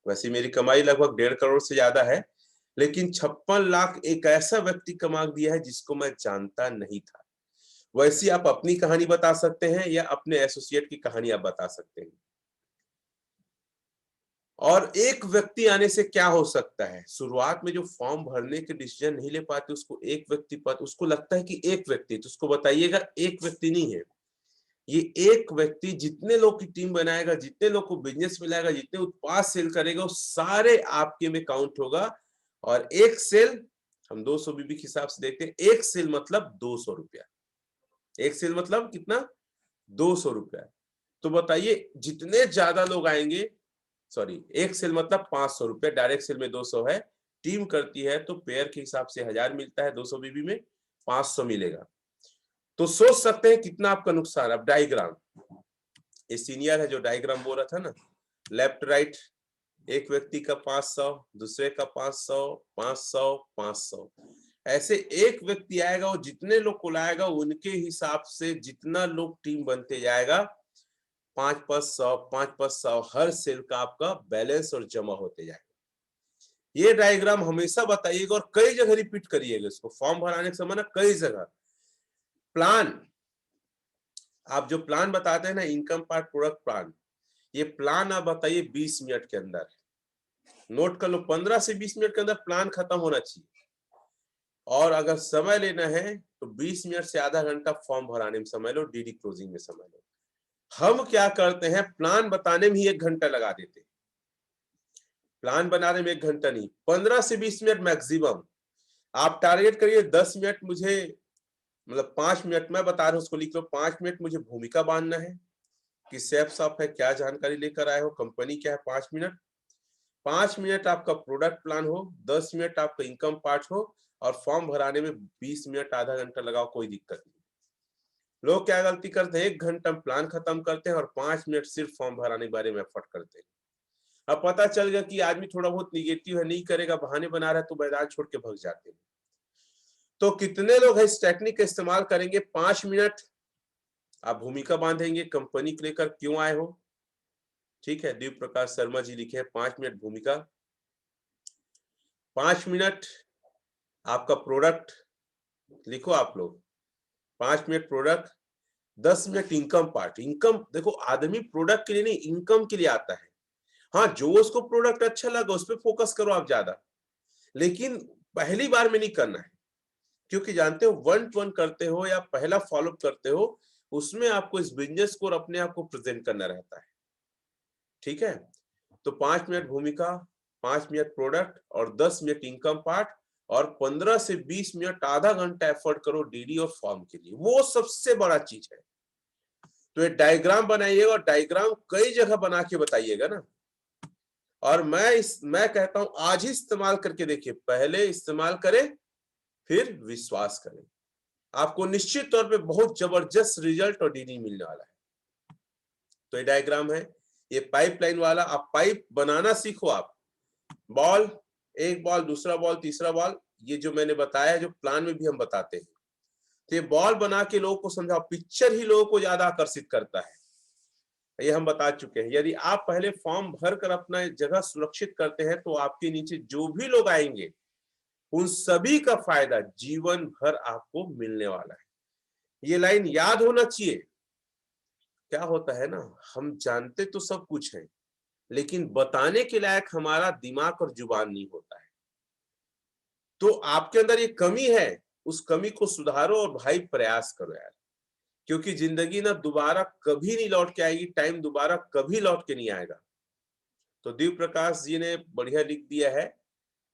वैसे मेरी कमाई लगभग 1.5 करोड़ से ज्यादा है, लेकिन 56 लाख एक ऐसा व्यक्ति कमा दिया है जिसको मैं जानता नहीं था। वैसी आप अपनी कहानी बता सकते हैं या अपने एसोसिएट की कहानी आप बता सकते हैं। और एक व्यक्ति आने से क्या हो सकता है, शुरुआत में जो फॉर्म भरने के डिसीजन नहीं ले पाते उसको एक व्यक्ति पर उसको लगता है कि एक व्यक्ति, तो उसको बताइएगा एक व्यक्ति नहीं है ये। एक व्यक्ति जितने लोग की टीम बनाएगा, जितने लोग को बिजनेस मिलाएगा, जितने उत्पाद सेल करेगा, वो सारे आपके में काउंट होगा। और एक सेल हम 200 बीबी के हिसाब से देखते हैं, एक सेल मतलब 200 रुपया। एक सेल मतलब कितना, 200 रुपया। तो बताइए जितने ज्यादा लोग आएंगे, सॉरी, एक सेल मतलब 500 रुपया, डायरेक्ट सेल में 200 है। टीम करती है तो पेयर के हिसाब से 1000 मिलता है, 200 बीबी में 500 मिलेगा। तो सोच सकते हैं कितना आपका नुकसान। अब डायग्राम, ये सीनियर है जो डायग्राम बोल रहा था ना, लेफ्ट राइट, एक व्यक्ति का 500, दूसरे का 500, 500, 500, ऐसे एक व्यक्ति आएगा, वो जितने लोग को लाएगा उनके हिसाब से जितना लोग टीम बनते जाएगा, 5-500, 5-500 हर सेल का आपका बैलेंस और जमा होते जाएगा। ये डायग्राम हमेशा बताइएगा और कई जगह रिपीट करिएगा इसको फॉर्म भराने के समय ना, कई जगह। प्लान, आप जो प्लान बताते हैं ना, इनकम पार्ट प्रोडक्ट प्लान, ये प्लान आप बताइए 20 मिनट के अंदर। नोट कर लो, 15 से 20 मिनट के अंदर प्लान खत्म होना चाहिए। और अगर समय लेना है तो 20 मिनट से आधा घंटा फॉर्म भराने में समय लो, डीडी क्लोजिंग में समय लो। हम क्या करते हैं, प्लान बताने में ही 1 घंटा लगा देते हैं। प्लान बनाने में 1 घंटा नहीं, 15 से 20 मिनट मैक्सिमम। आप टारगेट करिए 10 मिनट मुझे, मतलब 5 मिनट मैं बता रहा हूं, उसको लिख लो, 5 मिनट मुझे भूमिका बांधना है कि सेफ शॉप है, क्या जानकारी लेकर आए हो, कंपनी क्या है, 5 मिनट। 5 मिनट आपका प्रोडक्ट प्लान हो, 10 मिनट आपका इनकम पार्ट हो, और फॉर्म भराने में 20 मिनट आधा घंटा लगाओ, कोई दिक्कत नहीं। लोग क्या गलती करते हैं, 1 घंटा प्लान खत्म करते हैं और 5 मिनट सिर्फ फॉर्म भराने के बारे में एफर्ट करते हैं। अब पता चल गया कि आदमी थोड़ा बहुत निगेटिव है, नहीं करेगा, बहाने बना रहा है, तो मैदान छोड़ के भाग जाते हैं। तो कितने लोग हैं इस टेक्निक का इस्तेमाल करेंगे? 5 मिनट आप भूमिका बांधेंगे, कंपनी को लेकर क्यों आए हो। ठीक है, दीप प्रकाश शर्मा जी लिखे 5 मिनट भूमिका, 5 मिनट आपका प्रोडक्ट लिखो आप लोग, 5 minute product, 10 minute income part. Income देखो, आदमी प्रोडक्ट के लिए नहीं, इनकम के लिए आता है। हाँ, जो उसको प्रोडक्ट अच्छा लगा उस पर फोकस करो आप ज्यादा, लेकिन पहली बार में नहीं करना है। क्योंकि जानते हो, 1 to 1 करते हो या पहला फॉलोअप करते हो, उसमें आपको इस बिजनेस को और अपने आप को प्रेजेंट करना रहता है। ठीक है, तो 5 मिनट भूमिका, 5 मिनट प्रोडक्ट और 10 मिनट इनकम पार्ट और 15 से 20 मिनट आधा घंटा एफर्ट करो डीडी और फॉर्म के लिए, वो सबसे बड़ा चीज है। तो ये डायग्राम बनाइएगा और डायग्राम कई जगह बना के बताइएगा ना। और मैं कहता हूं आज ही इस्तेमाल करके देखिए, पहले इस्तेमाल करें फिर विश्वास करें, आपको निश्चित तौर पे बहुत जबरदस्त रिजल्ट और डीडी मिलने वाला है। तो ये डायग्राम है, ये पाइपलाइन वाला, आप पाइप बनाना सीखो। आप बॉल, एक बॉल, दूसरा बॉल, तीसरा बॉल, ये जो मैंने बताया जो प्लान में भी हम बताते हैं। तो ये बॉल बना के लोगों को समझाओ, पिक्चर ही लोगों को ज्यादा आकर्षित करता है, ये हम बता चुके हैं। यदि आप पहले फॉर्म भरकर अपना जगह सुरक्षित करते हैं तो आपके नीचे जो भी लोग आएंगे उन सभी का फायदा जीवन भर आपको मिलने वाला है। ये लाइन याद होना चाहिए। क्या होता है ना, हम जानते तो सब कुछ है लेकिन बताने के लायक हमारा दिमाग और जुबान नहीं होता है। तो आपके अंदर ये कमी है, उस कमी को सुधारो और भाई प्रयास करो यार, क्योंकि जिंदगी ना दोबारा कभी नहीं लौट के आएगी, टाइम दोबारा कभी लौट के नहीं आएगा। तो दिव्य प्रकाश जी ने बढ़िया लिख दिया है,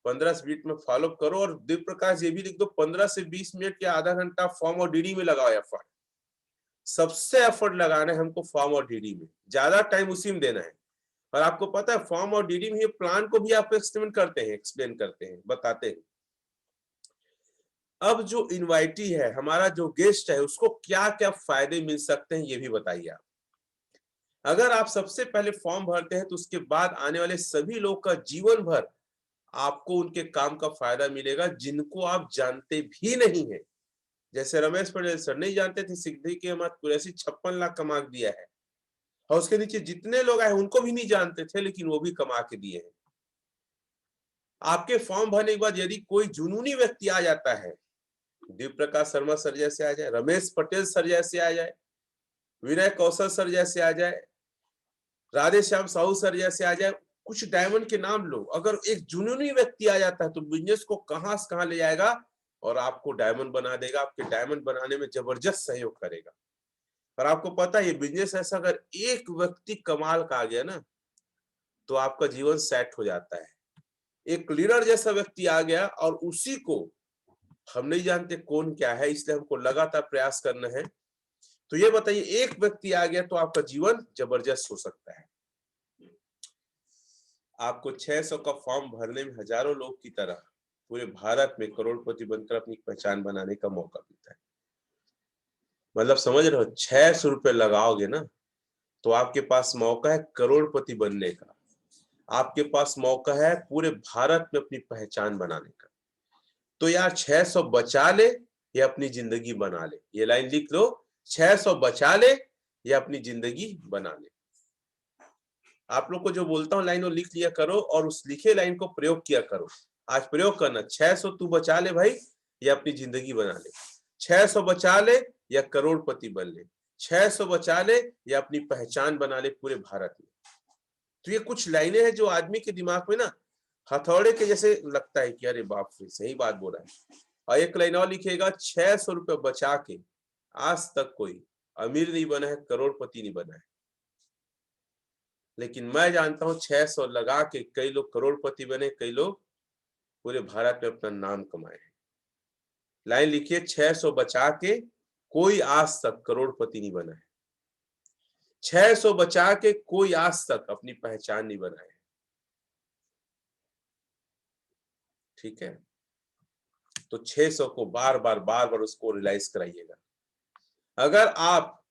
15 मिनट में फॉलो करो। और दिव्य प्रकाश ये भी लिख दो, 15 से 20 मिनट या आधा घंटा फॉर्म और डीडी में लगाओ एफर्ट। सबसे एफर्ट लगाना है हमको फॉर्म और डीडी में, ज्यादा टाइम उसी में देना है। और आपको पता है फॉर्म और डीडी में ये प्लान को भी आप एक्सप्लेन करते हैं, बताते हैं। अब जो इनवाइटी है, हमारा जो गेस्ट है, उसको क्या क्या फायदे मिल सकते हैं ये भी बताइए आप। अगर आप सबसे पहले फॉर्म भरते हैं तो उसके बाद आने वाले सभी लोग का जीवन भर आपको उनके काम का फायदा मिलेगा जिनको आप जानते भी नहीं है। जैसे रमेश पटेल सर, नहीं जानते थे सिद्धि के मत कुरैशी 56 लाख कमा दिया है, और उसके नीचे जितने लोग आए उनको भी नहीं जानते थे लेकिन वो भी कमा के दिए हैं। आपके फॉर्म भरने के बाद यदि कोई जुनूनी व्यक्ति आ जाता है, दिव्य प्रकाश शर्मा सर जैसे आ जाए, रमेश पटेल सर जैसे आ जाए, विनय कौशल सर जैसे आ जाए, राधे श्याम साहू सर जैसे आ जाए, कुछ डायमंड के नाम लो, अगर एक जुनूनी व्यक्ति आ जाता है तो बिजनेस को कहां से कहां ले जाएगा और आपको डायमंड बना देगा, आपके डायमंड बनाने में जबरदस्त सहयोग करेगा। और आपको पता है ये बिजनेस ऐसा, अगर एक व्यक्ति कमाल का आ गया ना तो आपका जीवन सेट हो जाता है। एक लीडर जैसा व्यक्ति आ गया और उसी को हम नहीं जानते कौन क्या है, इसलिए हमको लगातार प्रयास करना है। तो ये बताइए, एक व्यक्ति आ गया तो आपका जीवन जबरदस्त हो सकता है। आपको 600 का फॉर्म भरने में हजारों लोग की तरह पूरे भारत में करोड़पति बनकर अपनी पहचान बनाने का मौका मिलता है। मतलब समझ रहे हो, 600 रुपए लगाओगे ना तो आपके पास मौका है करोड़पति बनने का, आपके पास मौका है पूरे भारत में अपनी पहचान बनाने का। तो यार 600 बचा ले या अपनी जिंदगी बना ले, ये लाइन लिख लो, 600 बचा ले या अपनी जिंदगी बना ले। आप लोग को जो बोलता हूँ लाइन वो लिख लिया करो और उस लिखे लाइन को प्रयोग किया करो। आज प्रयोग करना, 600 तू बचा ले भाई या अपनी जिंदगी बना ले, 600 बचा ले या करोड़पति बन ले, 600 बचा ले या अपनी पहचान बना ले पूरे भारत में। तो ये कुछ लाइनें हैं जो आदमी के दिमाग में ना हथौड़े के जैसे लगता है कि अरे बाप रे सही बात बोल रहा है। और एक लाइन और लिखेगा, 600 रुपए बचा के आज तक कोई अमीर नहीं बना है, करोड़पति नहीं बना है, लेकिन मैं जानता हूं 600 लगा के कई लोग करोड़पति बने, कई लोग पूरे भारत में अपना नाम कमाए हैं। लाइन लिखिए, 600 बचा के कोई आज तक करोड़पति नहीं बना है, 600 बचा के कोई आज तक अपनी पहचान नहीं बना है। ठीक है, तो 600 को बार बार उसको रियलाइज कराइएगा। अगर आप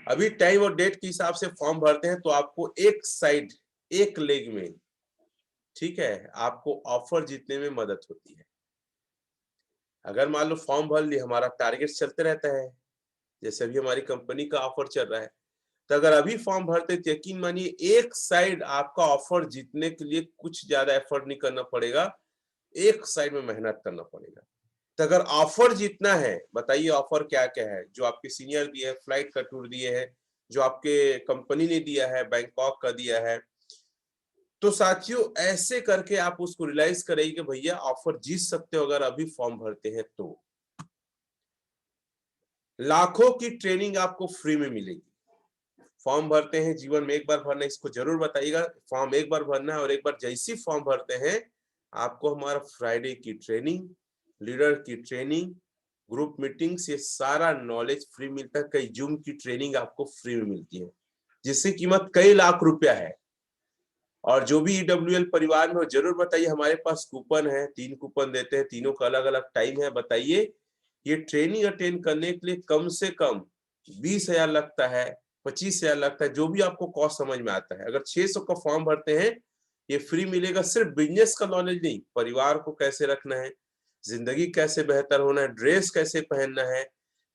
अभी टाइम और डेट के हिसाब से फॉर्म भरते हैं तो आपको एक साइड, एक लेग में, ठीक है, आपको ऑफर जीतने में मदद होती है। अगर मान लो फॉर्म भर लिया, हमारा टारगेट चलते रहता है, जैसे अभी हमारी कंपनी का ऑफर चल रहा है, तो अगर अभी फॉर्म भरते तो यकीन मानिए एक साइड आपका ऑफर जीतने के लिए कुछ ज्यादा एफर्ट नहीं करना पड़ेगा, एक साइड में मेहनत करना पड़ेगा। तो अगर ऑफर जीतना है, बताइए ऑफर क्या क्या है जो आपके सीनियर दिए है, फ्लाइट का टूर दिए है, जो आपके कंपनी ने दिया है, बैंकॉक का दिया है। तो साथियों ऐसे करके आप उसको रियलाइज करेंगे कि भैया ऑफर जीत सकते हो अगर अभी फॉर्म भरते हैं तो। लाखों की ट्रेनिंग आपको फ्री में मिलेगी, फॉर्म भरते हैं, जीवन में एक बार भरना है, इसको जरूर बताइएगा। फॉर्म एक बार भरना है और एक बार जैसी फॉर्म भरते हैं आपको हमारा फ्राइडे की ट्रेनिंग, लीडर की ट्रेनिंग, ग्रुप मीटिंग्स, ये सारा नॉलेज फ्री मिलता है। कई जूम की ट्रेनिंग आपको फ्री में मिलती है जिसकी कीमत कई लाख रुपया है। और जो भी EWL परिवार में हो जरूर बताइए, हमारे पास कूपन है, 3 कूपन देते हैं, तीनों का अलग अलग टाइम है। बताइए ये ट्रेनिंग अटेंड करने के लिए कम से कम 20,000 लगता है, 25,000 लगता है, जो भी आपको कॉस्ट समझ में आता है। अगर 600 का फॉर्म भरते हैं ये फ्री मिलेगा। सिर्फ बिजनेस का नॉलेज नहीं, परिवार को कैसे रखना है, जिंदगी कैसे बेहतर होना है, ड्रेस कैसे पहनना है,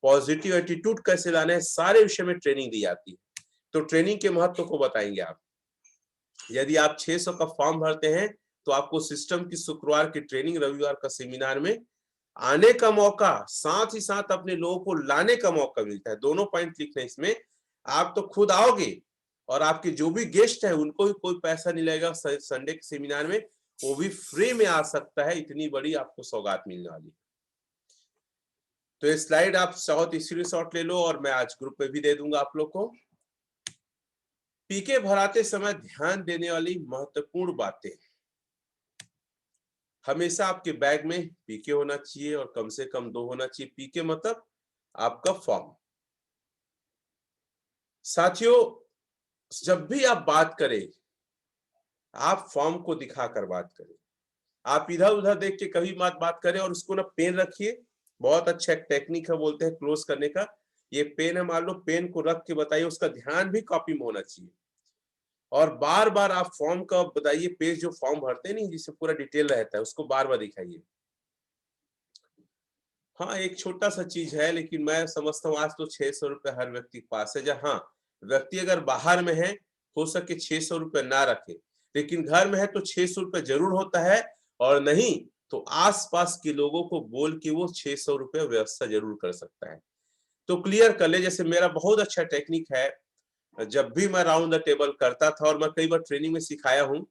पॉजिटिव एटीट्यूड कैसे लाना है, सारे विषय में ट्रेनिंग दी जाती है। तो ट्रेनिंग के महत्व को बताएंगे आप। यदि आप 600 का फॉर्म भरते हैं तो आपको सिस्टम की शुक्रवार की ट्रेनिंग, रविवार का सेमिनार में आने का मौका, साथ ही साथ अपने लोगों को लाने का मौका मिलता है। दोनों पॉइंट लिखना है इसमें। आप तो खुद आओगे और आपके जो भी गेस्ट है उनको भी कोई पैसा नहीं लगेगा। संडे के सेमिनार में वो भी फ्री में आ सकता है, इतनी बड़ी आपको सौगात मिलने वाली है। तो ये स्लाइड आप स्क्रीनशॉट ले लो और मैं आज ग्रुप पे भी दे दूंगा आप लोग को। पीके भराते समय ध्यान देने वाली महत्वपूर्ण बातें। हमेशा आपके बैग में पीके होना चाहिए और कम से कम 2 होना चाहिए। पीके मतलब आपका फॉर्म। साथियों, जब भी आप बात करें आप फॉर्म को दिखाकर बात करें। आप इधर उधर देख के कभी मत बात करें। और उसको ना पेन रखिए, बहुत अच्छा एक टेक्निक है, बोलते हैं क्लोज करने का। ये पेन है, मान लो, पेन को रख के बताइए, उसका ध्यान भी कॉपी में होना चाहिए। और बार बार आप फॉर्म का बताइए, पेज जो फॉर्म भरते नहीं जिससे पूरा डिटेल रहता है उसको बार बार दिखाइए। हाँ, एक छोटा सा चीज है लेकिन मैं समझता हूँ आज तो 600 रुपये हर व्यक्ति के पास है। जहाँ व्यक्ति अगर बाहर में है हो सके 600 रुपये ना रखे, लेकिन घर में है तो 600 रुपये जरूर होता है। और नहीं तो आसपास के लोगों को बोल के वो 600 रुपये व्यवस्था जरूर कर सकता है। तो क्लियर कर ले। जैसे मेरा बहुत अच्छा टेक्निक है, जब भी मैं राउंड द टेबल करता था और मैं कई बार ट्रेनिंग में सिखाया हूँ,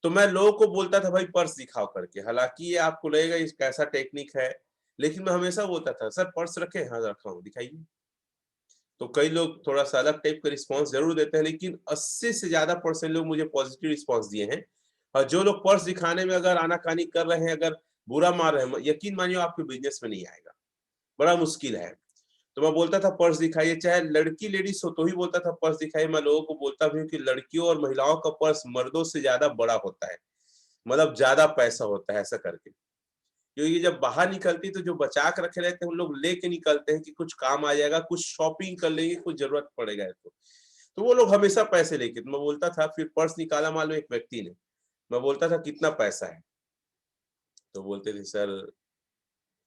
तो मैं लोगों को बोलता था भाई पर्स दिखाओ करके। हालांकि ये आपको लगेगा ये कैसा टेक्निक है, लेकिन मैं हमेशा बोलता था सर पर्स रखे, हाँ रखा हूँ, दिखाइए। तो कई लोग थोड़ा सा अलग टाइप का रिस्पांस जरूर देते हैं, लेकिन 80 से ज्यादा % लोग मुझे पॉजिटिव रिस्पांस दिए हैं। और जो लोग पर्स दिखाने में अगर आनाकानी कर रहे हैं, अगर बुरा मार रहे हैं, यकीन मानिए आपके बिजनेस में नहीं आएगा, बड़ा मुश्किल है। तो मैं बोलता था पर्स दिखाइए, चाहे लड़की लेडीज हो तो ही बोलता था पर्स दिखाइए। मैं लोगों को बोलता भी हूँ कि लड़कियों और महिलाओं का पर्स मर्दों से ज्यादा बड़ा होता है, मतलब ज्यादा पैसा होता है, ऐसा करके। क्योंकि जब बाहर निकलती तो जो बचा के रखे रहते हैं उन लोग लेके निकलते हैं कि कुछ काम आ जाएगा, कुछ शॉपिंग कर लेंगे, कुछ जरूरत पड़ेगा तो वो लोग हमेशा पैसे लेके। तो मैं बोलता था, फिर पर्स निकाला मान लो एक व्यक्ति ने, मैं बोलता था कितना पैसा है, तो बोलते थे सर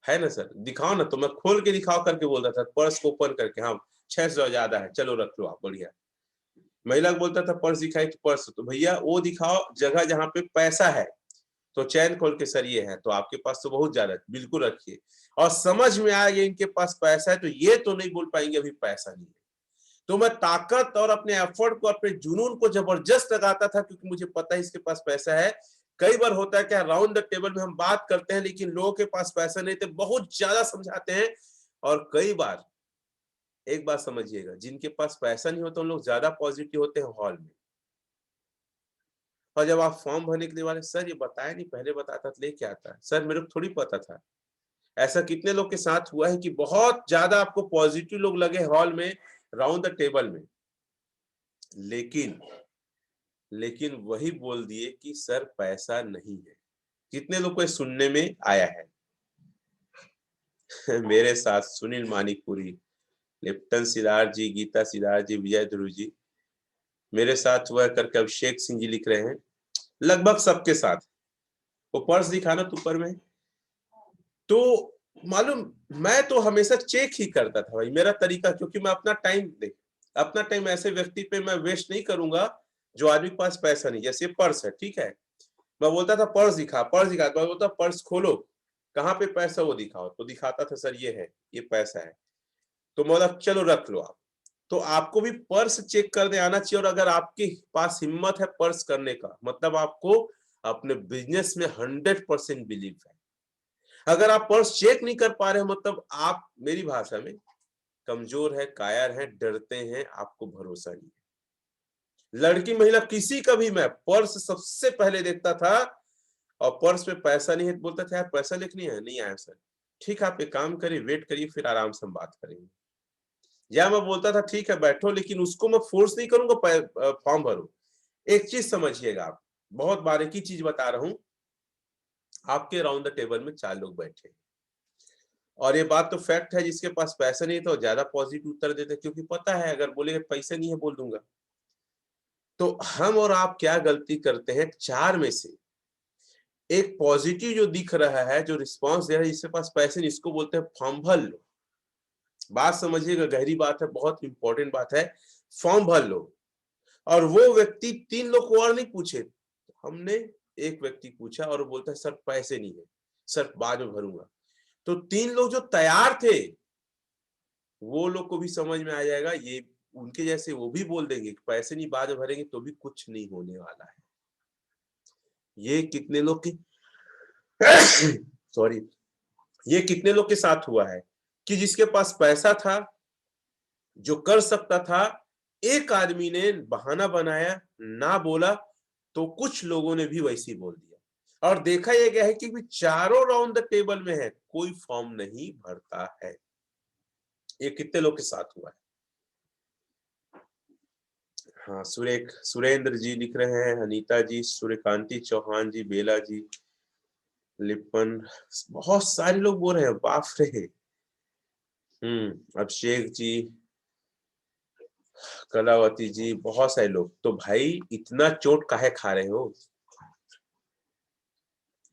है ना सर, दिखाओ ना। तो मैं खोल के दिखाओ करके बोलता था, पर्स को ओपन करके, हाँ 600 ज्यादा है, चलो रख लो आप, बढ़िया। महिला को बोलता था पर्स दिखाई, कि पर्स, तो भैया वो दिखाओ जगह जहाँ पे पैसा है। तो चैन खोल के सर ये है, तो आपके पास तो बहुत ज्यादा है, बिल्कुल रखिए। और समझ में आया ये इनके पास पैसा है, तो ये तो नहीं बोल पाएंगे अभी पैसा नहीं है। तो मैं ताकत और अपने एफर्ट को, अपने जुनून को जबरदस्त लगाता था, क्योंकि मुझे पता है इसके पास पैसा है। कई बार होता है क्या, राउंड द टेबल में हम बात करते हैं लेकिन लोगों के पास पैसा नहीं, तो बहुत ज्यादा समझाते हैं। और कई बार एक बात समझिएगा, जिनके पास पैसा नहीं होता उन लोग ज्यादा पॉजिटिव होते हैं हॉल में। और जब आप फॉर्म भरने के लिए वाले, सर ये बताया नहीं, पहले बताता तो लेके आता, सर मेरे को थोड़ी पता था। ऐसा कितने लोग के साथ हुआ है कि बहुत ज्यादा आपको पॉजिटिव लोग लगे हॉल में, राउंड द टेबल में, लेकिन लेकिन वही बोल दिए कि सर पैसा नहीं है। कितने लोग को सुनने में आया है? मेरे साथ सुनील मानिकपुरी, लिप्टन सिद्धार्थ जी, गीता सिद्धार्थ जी, विजय ध्रुव जी, मेरे साथ हुआ करके अभिषेक सिंह जी लिख रहे हैं, लगभग सबके साथ। वो पर्स दिखाना तो ऊपर में, तो मालूम, मैं तो हमेशा चेक ही करता था भाई, मेरा तरीका, क्योंकि मैं अपना टाइम ऐसे व्यक्ति पे मैं वेस्ट नहीं करूंगा जो आदमी के पास पैसा नहीं। जैसे पर्स है, ठीक है, मैं बोलता था पर्स दिखा, तो मैं बोलता पर्स खोलो, कहाँ पे पैसा वो दिखाओ, तो दिखाता था सर ये है, ये पैसा है। तो मैं बोला चलो रख लो आप। तो आपको भी पर्स चेक करने आना चाहिए। और अगर आपके पास हिम्मत है पर्स करने का, मतलब आपको अपने बिजनेस में 100% बिलीव है। अगर आप पर्स चेक नहीं कर पा रहे हो, मतलब आप, मेरी भाषा में, कमजोर है, कायर है, डरते हैं, आपको भरोसा नहीं है। लड़की महिला किसी का भी मैं पर्स सबसे पहले देखता था, और पर्स में पैसा नहीं है तो बोलता था यार पैसा लिखनी है, नहीं आया सर। ठीक है, आप एक काम करिए, वेट करिए, फिर आराम से हम बात करेंगे। या मैं बोलता था ठीक है बैठो, लेकिन उसको मैं फोर्स नहीं करूंगा फॉर्म भरो। एक चीज समझिएगा आप, बहुत बारीकी चीज बता रहा हूं। आपके राउंड द टेबल में 4 लोग बैठे हैं, और ये बात तो फैक्ट है, जिसके पास पैसा नहीं तो ज्यादा पॉजिटिव उत्तर देते, क्योंकि पता है अगर बोले पैसे नहीं है बोल दूंगा। तो हम और आप क्या गलती करते हैं, 4 में से एक पॉजिटिव जो दिख रहा है, जो रिस्पांस दे रहा है, जिसके पास पैसे नहीं, इसको बोलते हैं फॉर्म भर लो। बात समझिएगा, गहरी बात है, बहुत इंपॉर्टेंट बात है। फॉर्म भर लो। और वो व्यक्ति 3 लोग को और नहीं पूछे, हमने एक व्यक्ति पूछा और वो बोलता है सर पैसे नहीं है, सर बाद में भरूंगा। तो 3 लोग जो तैयार थे, वो लोग को भी समझ में आ जाएगा, ये उनके जैसे वो भी बोल देंगे कि पैसे नहीं बाद में भरेंगे तो भी कुछ नहीं होने वाला है। ये कितने लोग के सॉरी, ये कितने लोग के साथ हुआ है कि जिसके पास पैसा था, जो कर सकता था, एक आदमी ने बहाना बनाया, ना बोला, तो कुछ लोगों ने भी वैसे ही बोल दिया। और देखा यह गया है कि चारों राउंड द टेबल में है, कोई फॉर्म नहीं भरता है। ये कितने लोग के साथ हुआ है? हाँ, सुरेंद्र जी लिख रहे हैं, अनीता जी, सूर्यकांति चौहान जी, बेला जी, लिपन, बहुत सारे लोग बोल रहे हैं, बाप रे। अभिषेक जी, कलावती जी, बहुत सारे लोग। तो भाई इतना चोट काहे खा रहे हो?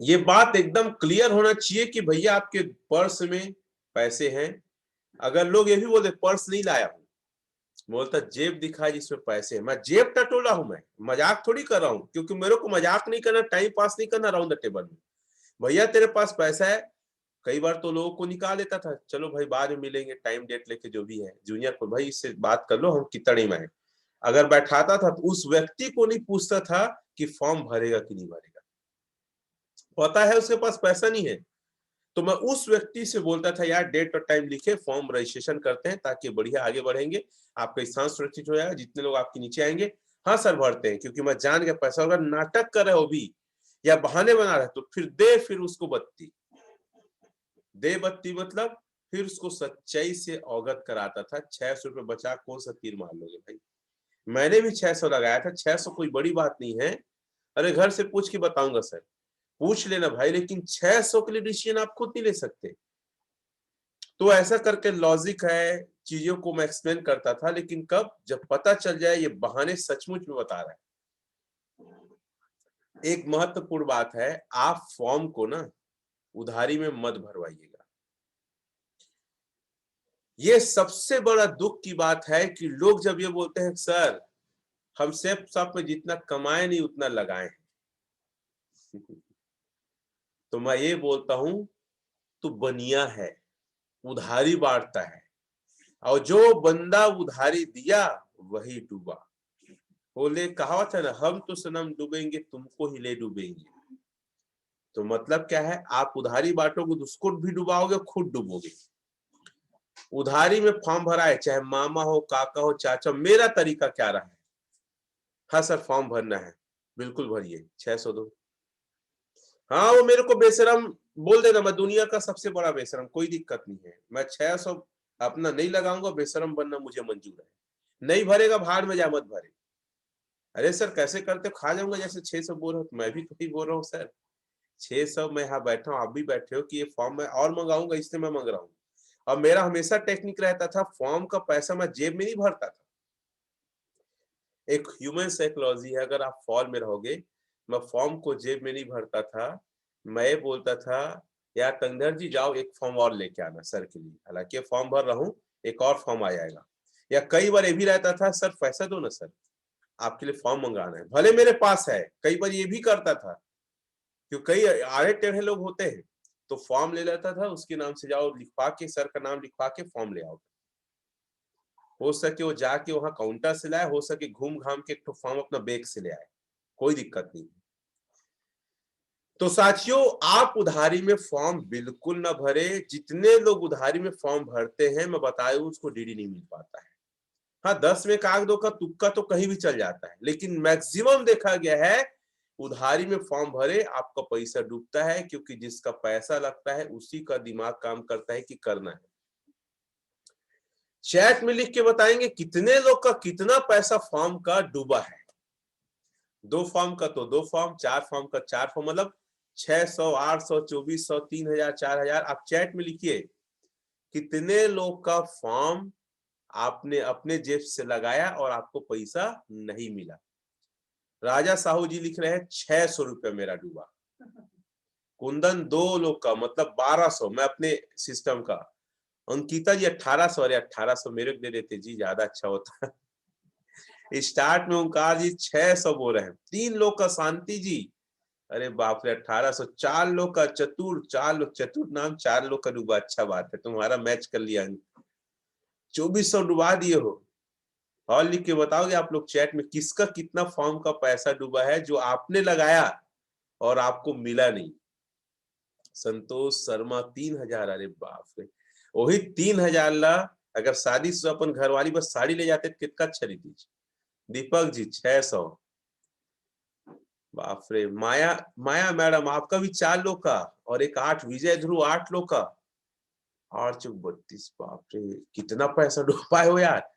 ये बात एकदम क्लियर होना चाहिए कि भैया आपके पर्स में पैसे हैं। अगर लोग ये भी बोलते पर्स नहीं लाया हूं, बोलता जेब दिखाई जिसमें पैसे हैं, मैं जेब टटोला हूं? मैं मजाक थोड़ी कर रहा हूं, क्योंकि मेरे को मजाक नहीं करना, टाइम पास नहीं करना राउंड द टेबल में। भैया तेरे पास पैसा है। कई बार तो लोगों को निकाल देता था, चलो भाई बाद में मिलेंगे, टाइम डेट लेके, जो भी है जूनियर को, भाई इससे बात कर लो, हम कितना नहीं माए। अगर बैठाता था तो उस व्यक्ति को नहीं पूछता था कि फॉर्म भरेगा कि नहीं भरेगा, पता है उसके पास पैसा नहीं है, तो मैं उस व्यक्ति से बोलता था यार डेट और टाइम लिखे, फॉर्म रजिस्ट्रेशन करते हैं, ताकि बढ़िया आगे बढ़ेंगे, आपका स्थान सुरक्षित हो जाएगा, जितने लोग आपके नीचे आएंगे। हाँ सर भरते हैं, क्योंकि मैं जान गया पैसा होगा। नाटक कर रहे हो भी या बहाने बना रहे तो फिर दे, फिर उसको बत्ती दे, बत्ती मतलब फिर उसको सच्चाई से अवगत कराता था। 600 रुपये बचा, कौन सा तीर मार लोगे भाई? मैंने भी 600 लगाया था, 600 कोई बड़ी बात नहीं है। अरे घर से पूछ के बताऊंगा सर, पूछ लेना भाई, लेकिन 600 के लिए डिसीजन आप खुद नहीं ले सकते। तो ऐसा करके लॉजिक है, चीजों को मैं एक्सप्लेन करता था, लेकिन कब, जब पता चल जाए ये बहाने सचमुच में बता रहा है। एक महत्वपूर्ण बात है, आप फॉर्म को ना उधारी में मत भरवाइएगा। ये सबसे बड़ा दुख की बात है कि लोग जब ये बोलते हैं सर हम सेफ शॉप में जितना कमाए नहीं उतना लगाए तो मैं ये बोलता हूं, तू बनिया है, उधारी बांटता है, और जो बंदा उधारी दिया वही डूबा। बोले कहावत है ना, हम तो सनम डूबेंगे तुमको ही ले डूबेंगे। तो मतलब क्या है, आप उधारी बांटोगे तो उसको भी डुबाओगे, खुद डूबोगे। उधारी में फॉर्म भरा है, चाहे मामा हो, काका हो, चाचा, मेरा तरीका क्या रहा है, हाँ सर फॉर्म भरना है, बिल्कुल भरिए, 600 दो। हाँ वो मेरे को बेशरम बोल देना, मैं दुनिया का सबसे बड़ा बेशरम, कोई दिक्कत नहीं है, मैं 600 अपना नहीं लगाऊंगा, बेशरम बनना मुझे मंजूर है। नहीं भरेगा भाड़ में जा, मत भरे। अरे सर कैसे करते हो, खा जाऊंगा, जैसे 600 बोल रहे हो, मैं भी तो ही बोल रहा हूँ सर। 600 मैं यहाँ बैठा हूँ, आप भी बैठे हो कि ये फॉर्म मैं और मंगाऊंगा, इसलिए मैं मांग रहा हूँ। और मेरा हमेशा टेक्निक रहता था, फॉर्म का पैसा मैं जेब में नहीं भरता था। एक ह्यूमन साइकोलॉजी है, अगर आप फॉल में रहोगे, मैं फॉर्म को जेब में नहीं भरता था। मैं बोलता था यार तंगधर जी जाओ एक फॉर्म और लेके आना सर के लिए, हालांकि फॉर्म भर रहा हूँ, एक और फॉर्म आ जाएगा। या कई बार ये भी रहता था, सर पैसा दो ना सर, आपके लिए फॉर्म मंगाना है, भले मेरे पास है। कई बार ये भी करता था, क्योंकि कई आड़े टेढ़े लोग होते हैं, तो फॉर्म ले लेता था, उसके नाम से जाओ लिखवा के, सर का नाम लिखवा के फॉर्म ले आओ। हो सके वो जाके वहां काउंटर से लाए, हो सके घूम घाम के एक फॉर्म अपना बैग से ले आए, कोई दिक्कत नहीं। तो साथियों, आप उधारी में फॉर्म बिल्कुल ना भरे। जितने लोग उधारी में फॉर्म भरते हैं, मैं बताऊं, उसको डीडी नहीं मिल पाता है। हाँ, 10 में का 2 का तुक्का तो कहीं भी चल जाता है, लेकिन मैक्सिमम देखा गया है उधारी में फॉर्म भरे आपका पैसा डूबता है, क्योंकि जिसका पैसा लगता है उसी का दिमाग काम करता है कि करना है। चैट में लिख के बताएंगे कितने लोग का कितना पैसा फॉर्म का डूबा है। 2 फॉर्म का तो 2 फॉर्म, 4 फॉर्म का 4 फॉर्म, मतलब 600, 800, 2400, 3000, 4000। आप चैट में लिखिए कितने लोग का फॉर्म आपने अपने जेब से लगाया और आपको पैसा नहीं मिला। राजा साहू जी लिख रहे हैं 600 रुपया मेरा डूबा। कुंदन 2 लोग का मतलब 1200, मैं अपने सिस्टम का। अंकिता जी 1800, अरे 1800 मेरे को दे देते जी, ज्यादा अच्छा होता। स्टार्ट में ओंकार जी 600 बोल रहे हैं। 3 लोग का शांति जी, अरे बाप रे 1800। 4 लोग का चतुर, 4 लोग चतुर नाम, 4 लोग का डूबा। अच्छा बात है, तुम्हारा मैच कर लिया। 2400 डुबा दिए हो। और लिख के बताओगे आप लोग चैट में किसका कितना फॉर्म का पैसा डूबा है जो आपने लगाया और आपको मिला नहीं। संतोष शर्मा 3000, अरे बाप रे, वही 3000 ला अगर शादी से अपन घरवाली बस साड़ी ले जाते तो कितना अच्छा रहती। दीपक जी 600, बाप रे। माया माया मैडम आपका भी 4 लोग का और एक 8, विजय ध्रुव 8 लोग का, 8 चौक 32, बाप रे कितना पैसा डूबा है वो यार।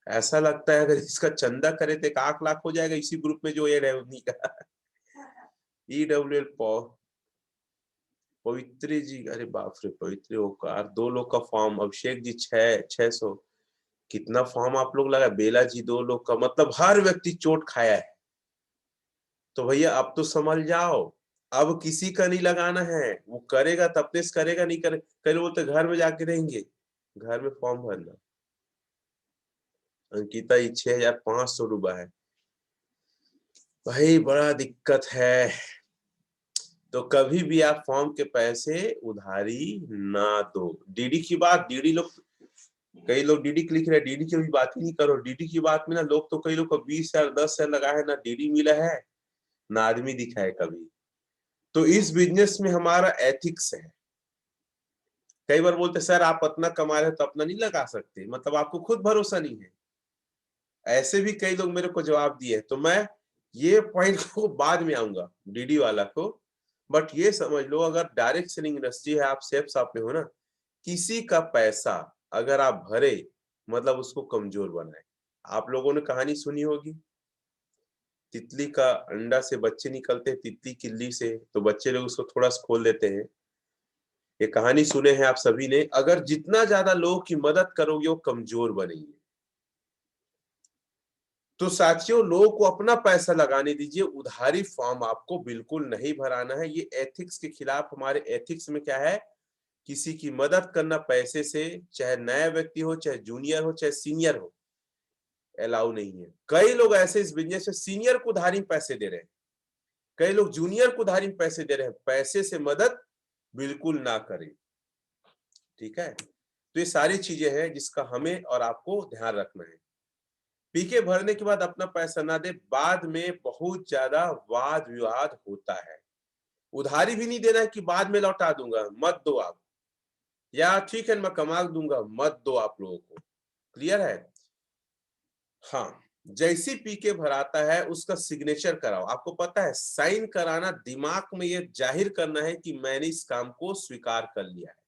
ऐसा लगता है अगर इसका चंदा करे तो 1 लाख हो जाएगा इसी ग्रुप में जो ये है उन्हीं का। ईडब्ल्यूएल पवित्री जी, अरे बाप रे, पवित्री ओकार 2 लोग का फॉर्म। अभिषेक जी 600। कितना फॉर्म आप लोग लगा। बेला जी 2 लोग का, मतलब हर व्यक्ति चोट खाया है। तो भैया अब तो समझ जाओ, अब किसी का नहीं लगाना है। वो करेगा तो अपने से करेगा, नहीं करे करे वो तो घर में जाके रहेंगे, घर में फॉर्म भरना। अंकिता ये 6500 डूबा है भाई, बड़ा दिक्कत है। तो कभी भी आप फॉर्म के पैसे उधारी ना दो। डीडी की बात, डीडी लोग, कई लोग डीडी लिख रहे हैं, डीडी की भी बात ही नहीं करो। डीडी की बात में ना लोग तो कई लोग को 20,000, 10,000 लगा है, ना डीडी मिला है ना आदमी दिखा है कभी। तो इस बिजनेस में हमारा एथिक्स है। कई बार बोलते सर आप अपना कमा रहे हो तो अपना नहीं लगा सकते, मतलब आपको खुद भरोसा नहीं है। ऐसे भी कई लोग मेरे को जवाब दिए। तो मैं ये पॉइंट को बाद में आऊंगा डीडी वाला को, बट ये समझ लो अगर डायरेक्ट सेलिंग इंडस्ट्री है, आप सेफ शॉप में हो ना, किसी का पैसा अगर आप भरे मतलब उसको कमजोर बनाए। आप लोगों ने कहानी सुनी होगी, तितली का अंडा से बच्चे निकलते हैं, तितली किल्ली से, तो बच्चे लोग उसको थोड़ा सा खोल देते हैं। ये कहानी सुने हैं आप सभी ने। अगर जितना ज्यादा लोगों की मदद करोगे वो कमजोर बनेंगे। तो साथियों, लोगों को अपना पैसा लगाने दीजिए, उधारी फॉर्म आपको बिल्कुल नहीं भराना है। ये एथिक्स के खिलाफ। हमारे एथिक्स में क्या है, किसी की मदद करना पैसे से, चाहे नया व्यक्ति हो, चाहे जूनियर हो, चाहे सीनियर हो, अलाउ नहीं है। कई लोग ऐसे इस बिजनेस में सीनियर को उधारी पैसे दे रहे हैं, कई लोग जूनियर को उधारी पैसे दे रहे हैं। पैसे से मदद बिल्कुल ना करें, ठीक है। तो ये सारी चीजें हैं जिसका हमें और आपको ध्यान रखना है। पीके भरने के बाद अपना पैसा ना दे, बाद में बहुत ज्यादा वाद विवाद होता है। उधारी भी नहीं देना है कि बाद में लौटा दूंगा, मत दो आप। या ठीक है मैं कमा दूंगा, मत दो आप लोगों को। क्लियर है। हाँ, जैसी पीके भराता है उसका सिग्नेचर कराओ। आपको पता है साइन कराना दिमाग में ये जाहिर करना है कि मैंने इस काम को स्वीकार कर लिया है।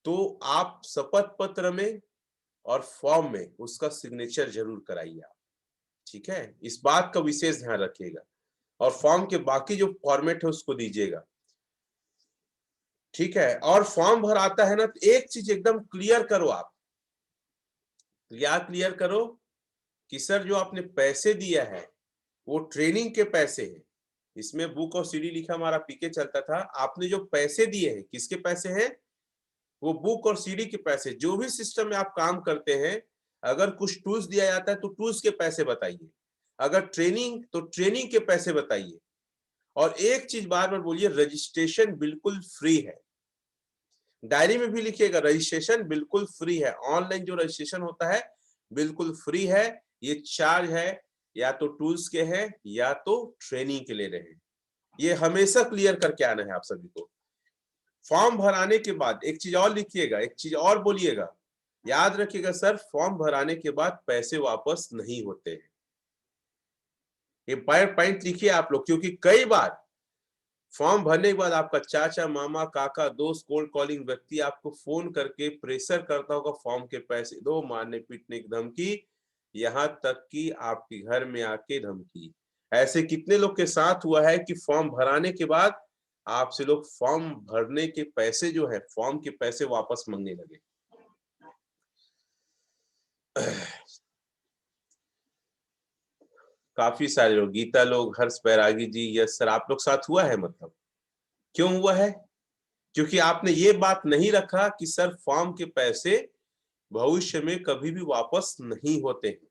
तो आप शपथ पत्र में और फॉर्म में उसका सिग्नेचर जरूर कराइए आप, ठीक है। इस बात का विशेष ध्यान रखिएगा। और फॉर्म के बाकी जो फॉर्मेट है उसको दीजिएगा, ठीक है। और फॉर्म भर आता है ना, तो एक चीज एकदम क्लियर करो आप। क्या क्लियर करो कि सर जो आपने पैसे दिया है वो ट्रेनिंग के पैसे हैं। इसमें बुक और सीडी लिखा हमारा पीके चलता था। आपने जो पैसे दिए हैं किसके पैसे हैं, वो बुक और सीडी के पैसे। जो भी सिस्टम में आप काम करते हैं, अगर कुछ टूल्स दिया जाता है तो टूल्स के पैसे बताइए, अगर ट्रेनिंग तो ट्रेनिंग के पैसे बताइए। और एक चीज बार बार बोलिए, रजिस्ट्रेशन बिल्कुल फ्री है। डायरी में भी लिखिएगा रजिस्ट्रेशन बिल्कुल फ्री है। ऑनलाइन जो रजिस्ट्रेशन होता है बिल्कुल फ्री है। ये चार्ज है या तो टूल्स के हैं या तो ट्रेनिंग के ले रहे हैं। ये हमेशा क्लियर करके आना है आप सभी को। फॉर्म भराने के बाद एक चीज और लिखिएगा, एक चीज और बोलिएगा, याद रखिएगा सर, फॉर्म भराने के बाद पैसे वापस नहीं होते हैं। ये पॉइंट लिखिए आप लोग, क्योंकि कई बार फॉर्म भरने के बाद आपका चाचा, मामा, काका, दोस्त, कोल्ड कॉलिंग व्यक्ति आपको फोन करके प्रेशर करता होगा, फॉर्म के पैसे दो, मारने पीटने की धमकी, यहाँ तक कि आपके घर में आके धमकी। ऐसे कितने लोग के साथ हुआ है कि फॉर्म भराने के बाद आपसे लोग फॉर्म भरने के पैसे जो है, फॉर्म के पैसे वापस मांगने लगे। काफी सारे लोग, गीता लोग, हर्ष बैरागी जी, यस सर, आप लोग साथ हुआ है? मतलब क्यों हुआ है? क्योंकि आपने ये बात नहीं रखा कि सर फॉर्म के पैसे भविष्य में कभी भी वापस नहीं होते हैं।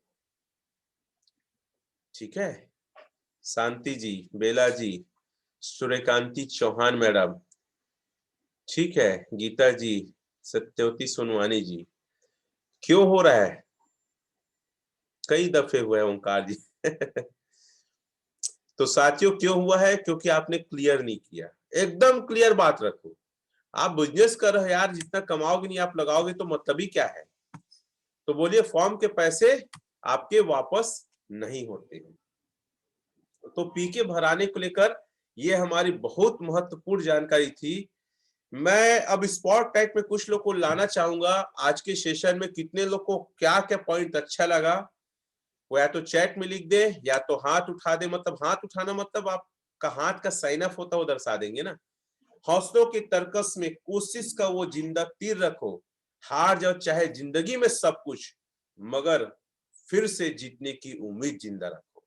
ठीक है, शांति जी, बेला जी, सूर्यकांति चौहान मैडम, ठीक है, गीता जी, सत्यवती सोनवानी जी, क्यों हो रहा है? कई दफे हुए हैं ओंकार जी। तो साथियों क्यों हुआ है? क्योंकि आपने क्लियर नहीं किया। एकदम क्लियर बात रखो। आप बिजनेस कर रहे हो यार, जितना कमाओगे नहीं आप लगाओगे तो मतलब ही क्या है? तो बोलिए फॉर्म के पैसे आपके वापस नहीं होते हैं। तो पीके भराने को लेकर ये हमारी बहुत महत्वपूर्ण जानकारी थी। मैं अब स्पॉट टाइप में कुछ लोग को लाना चाहूंगा आज के सेशन में। कितने लोग को क्या क्या पॉइंट अच्छा लगा वो या तो चैट में लिख दे या तो हाथ उठा दे। मतलब हाथ उठाना मतलब आपका हाथ का साइन अप होता है, वो दर्शा देंगे ना। हौसलों की तरकस में कोशिश का वो जिंदा तीर रखो, हार जाओ चाहे जिंदगी में सब कुछ, मगर फिर से जीतने की उम्मीद जिंदा रखो।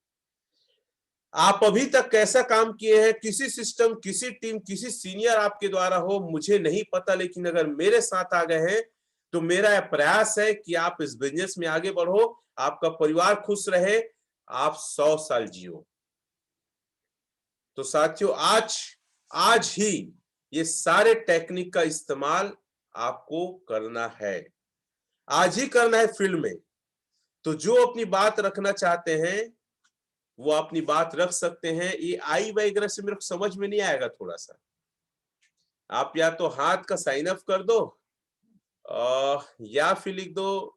आप अभी तक कैसा काम किए हैं, किसी सिस्टम, किसी टीम, किसी सीनियर आपके द्वारा हो मुझे नहीं पता, लेकिन अगर मेरे साथ आ गए हैं तो मेरा यह प्रयास है कि आप इस बिजनेस में आगे बढ़ो, आपका परिवार खुश रहे, आप 100 साल जियो। तो साथियों आज ही ये सारे टेक्निक का इस्तेमाल आपको करना है, आज ही करना है फील्ड में। तो जो अपनी बात रखना चाहते हैं वो अपनी बात रख सकते हैं। ये आई वगैरह से मेरे को समझ में नहीं आएगा थोड़ा सा। आप या तो हाथ का साइन अप कर दो या फिर लिख दो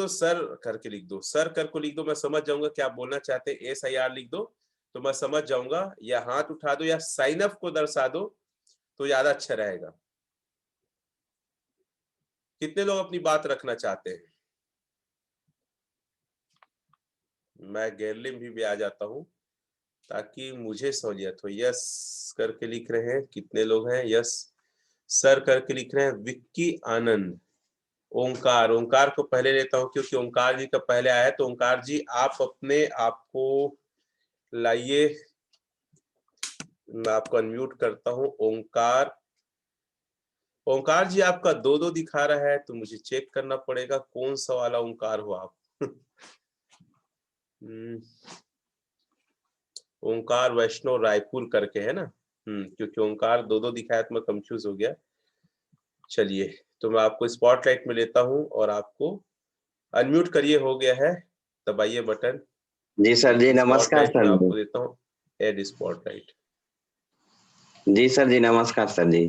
सर करके, लिख दो सर करके, लिख दो, मैं समझ जाऊंगा क्या आप बोलना चाहते हैं। SIR लिख दो तो मैं समझ जाऊंगा, या हाथ उठा दो या साइन अप को दर्शा दो तो ज्यादा अच्छा रहेगा। कितने लोग अपनी बात रखना चाहते हैं? मैं गैलरी में भी आ जाता हूँ ताकि मुझे सहूलियत हो। यस करके लिख रहे हैं, कितने लोग हैं? यस सर करके लिख रहे हैं। विक्की आनंद, ओंकार, ओंकार को पहले लेता हूं क्योंकि ओंकार जी का पहले आया है। तो ओंकार जी आप अपने आप को लाइए, मैं आपको अनम्यूट करता हूं। ओंकार, ओंकार जी आपका 2-2 दिखा रहा है तो मुझे चेक करना पड़ेगा कौन सा वाला ओंकार हो आप। ओंकार वैष्णव रायपुर करके है ना। क्योंकि ओंकार 2-2 दिखाया तो मैं कंफ्यूज हो गया। चलिए तो मैं आपको स्पॉटलाइट में लेता हूं और आपको अनम्यूट करिए, हो गया है, दबाइए बटन। जी सर जी, नमस्कार स्पॉटलाइट सर में जी। आपको देता हूँ एड स्पॉटलाइट। जी सर जी, नमस्कार सर जी।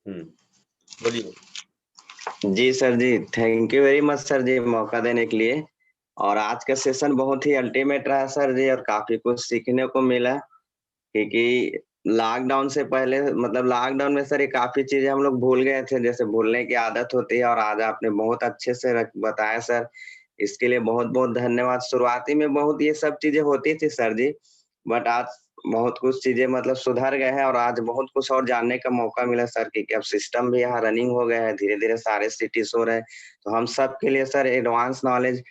बोलिए। जी sir ji, thank you very much sir जी मौका देने के लिए। और आज का सेशन बहुत ही अल्टीमेट रहा सर जी, और काफी कुछ सीखने को मिला। क्योंकि लॉकडाउन से पहले, मतलब लॉकडाउन में सर ये काफी चीजें हम लोग भूल गए थे, जैसे भूलने की आदत होती है, और आज आपने बहुत अच्छे से बताया सर। इसके लिए बहुत बहुत धन्यवाद। शुरुआती में बहुत ये सब चीजें होती थी सर जी, बट आज बहुत कुछ चीजें मतलब सुधर गए हैं, और आज बहुत कुछ और जानने का मौका मिला सर कि अब सिस्टम भी यहाँ रनिंग हो गया है, धीरे धीरे सारे सिटीज हो रहे हैं। तो हम सब के लिए सर एडवांस नॉलेज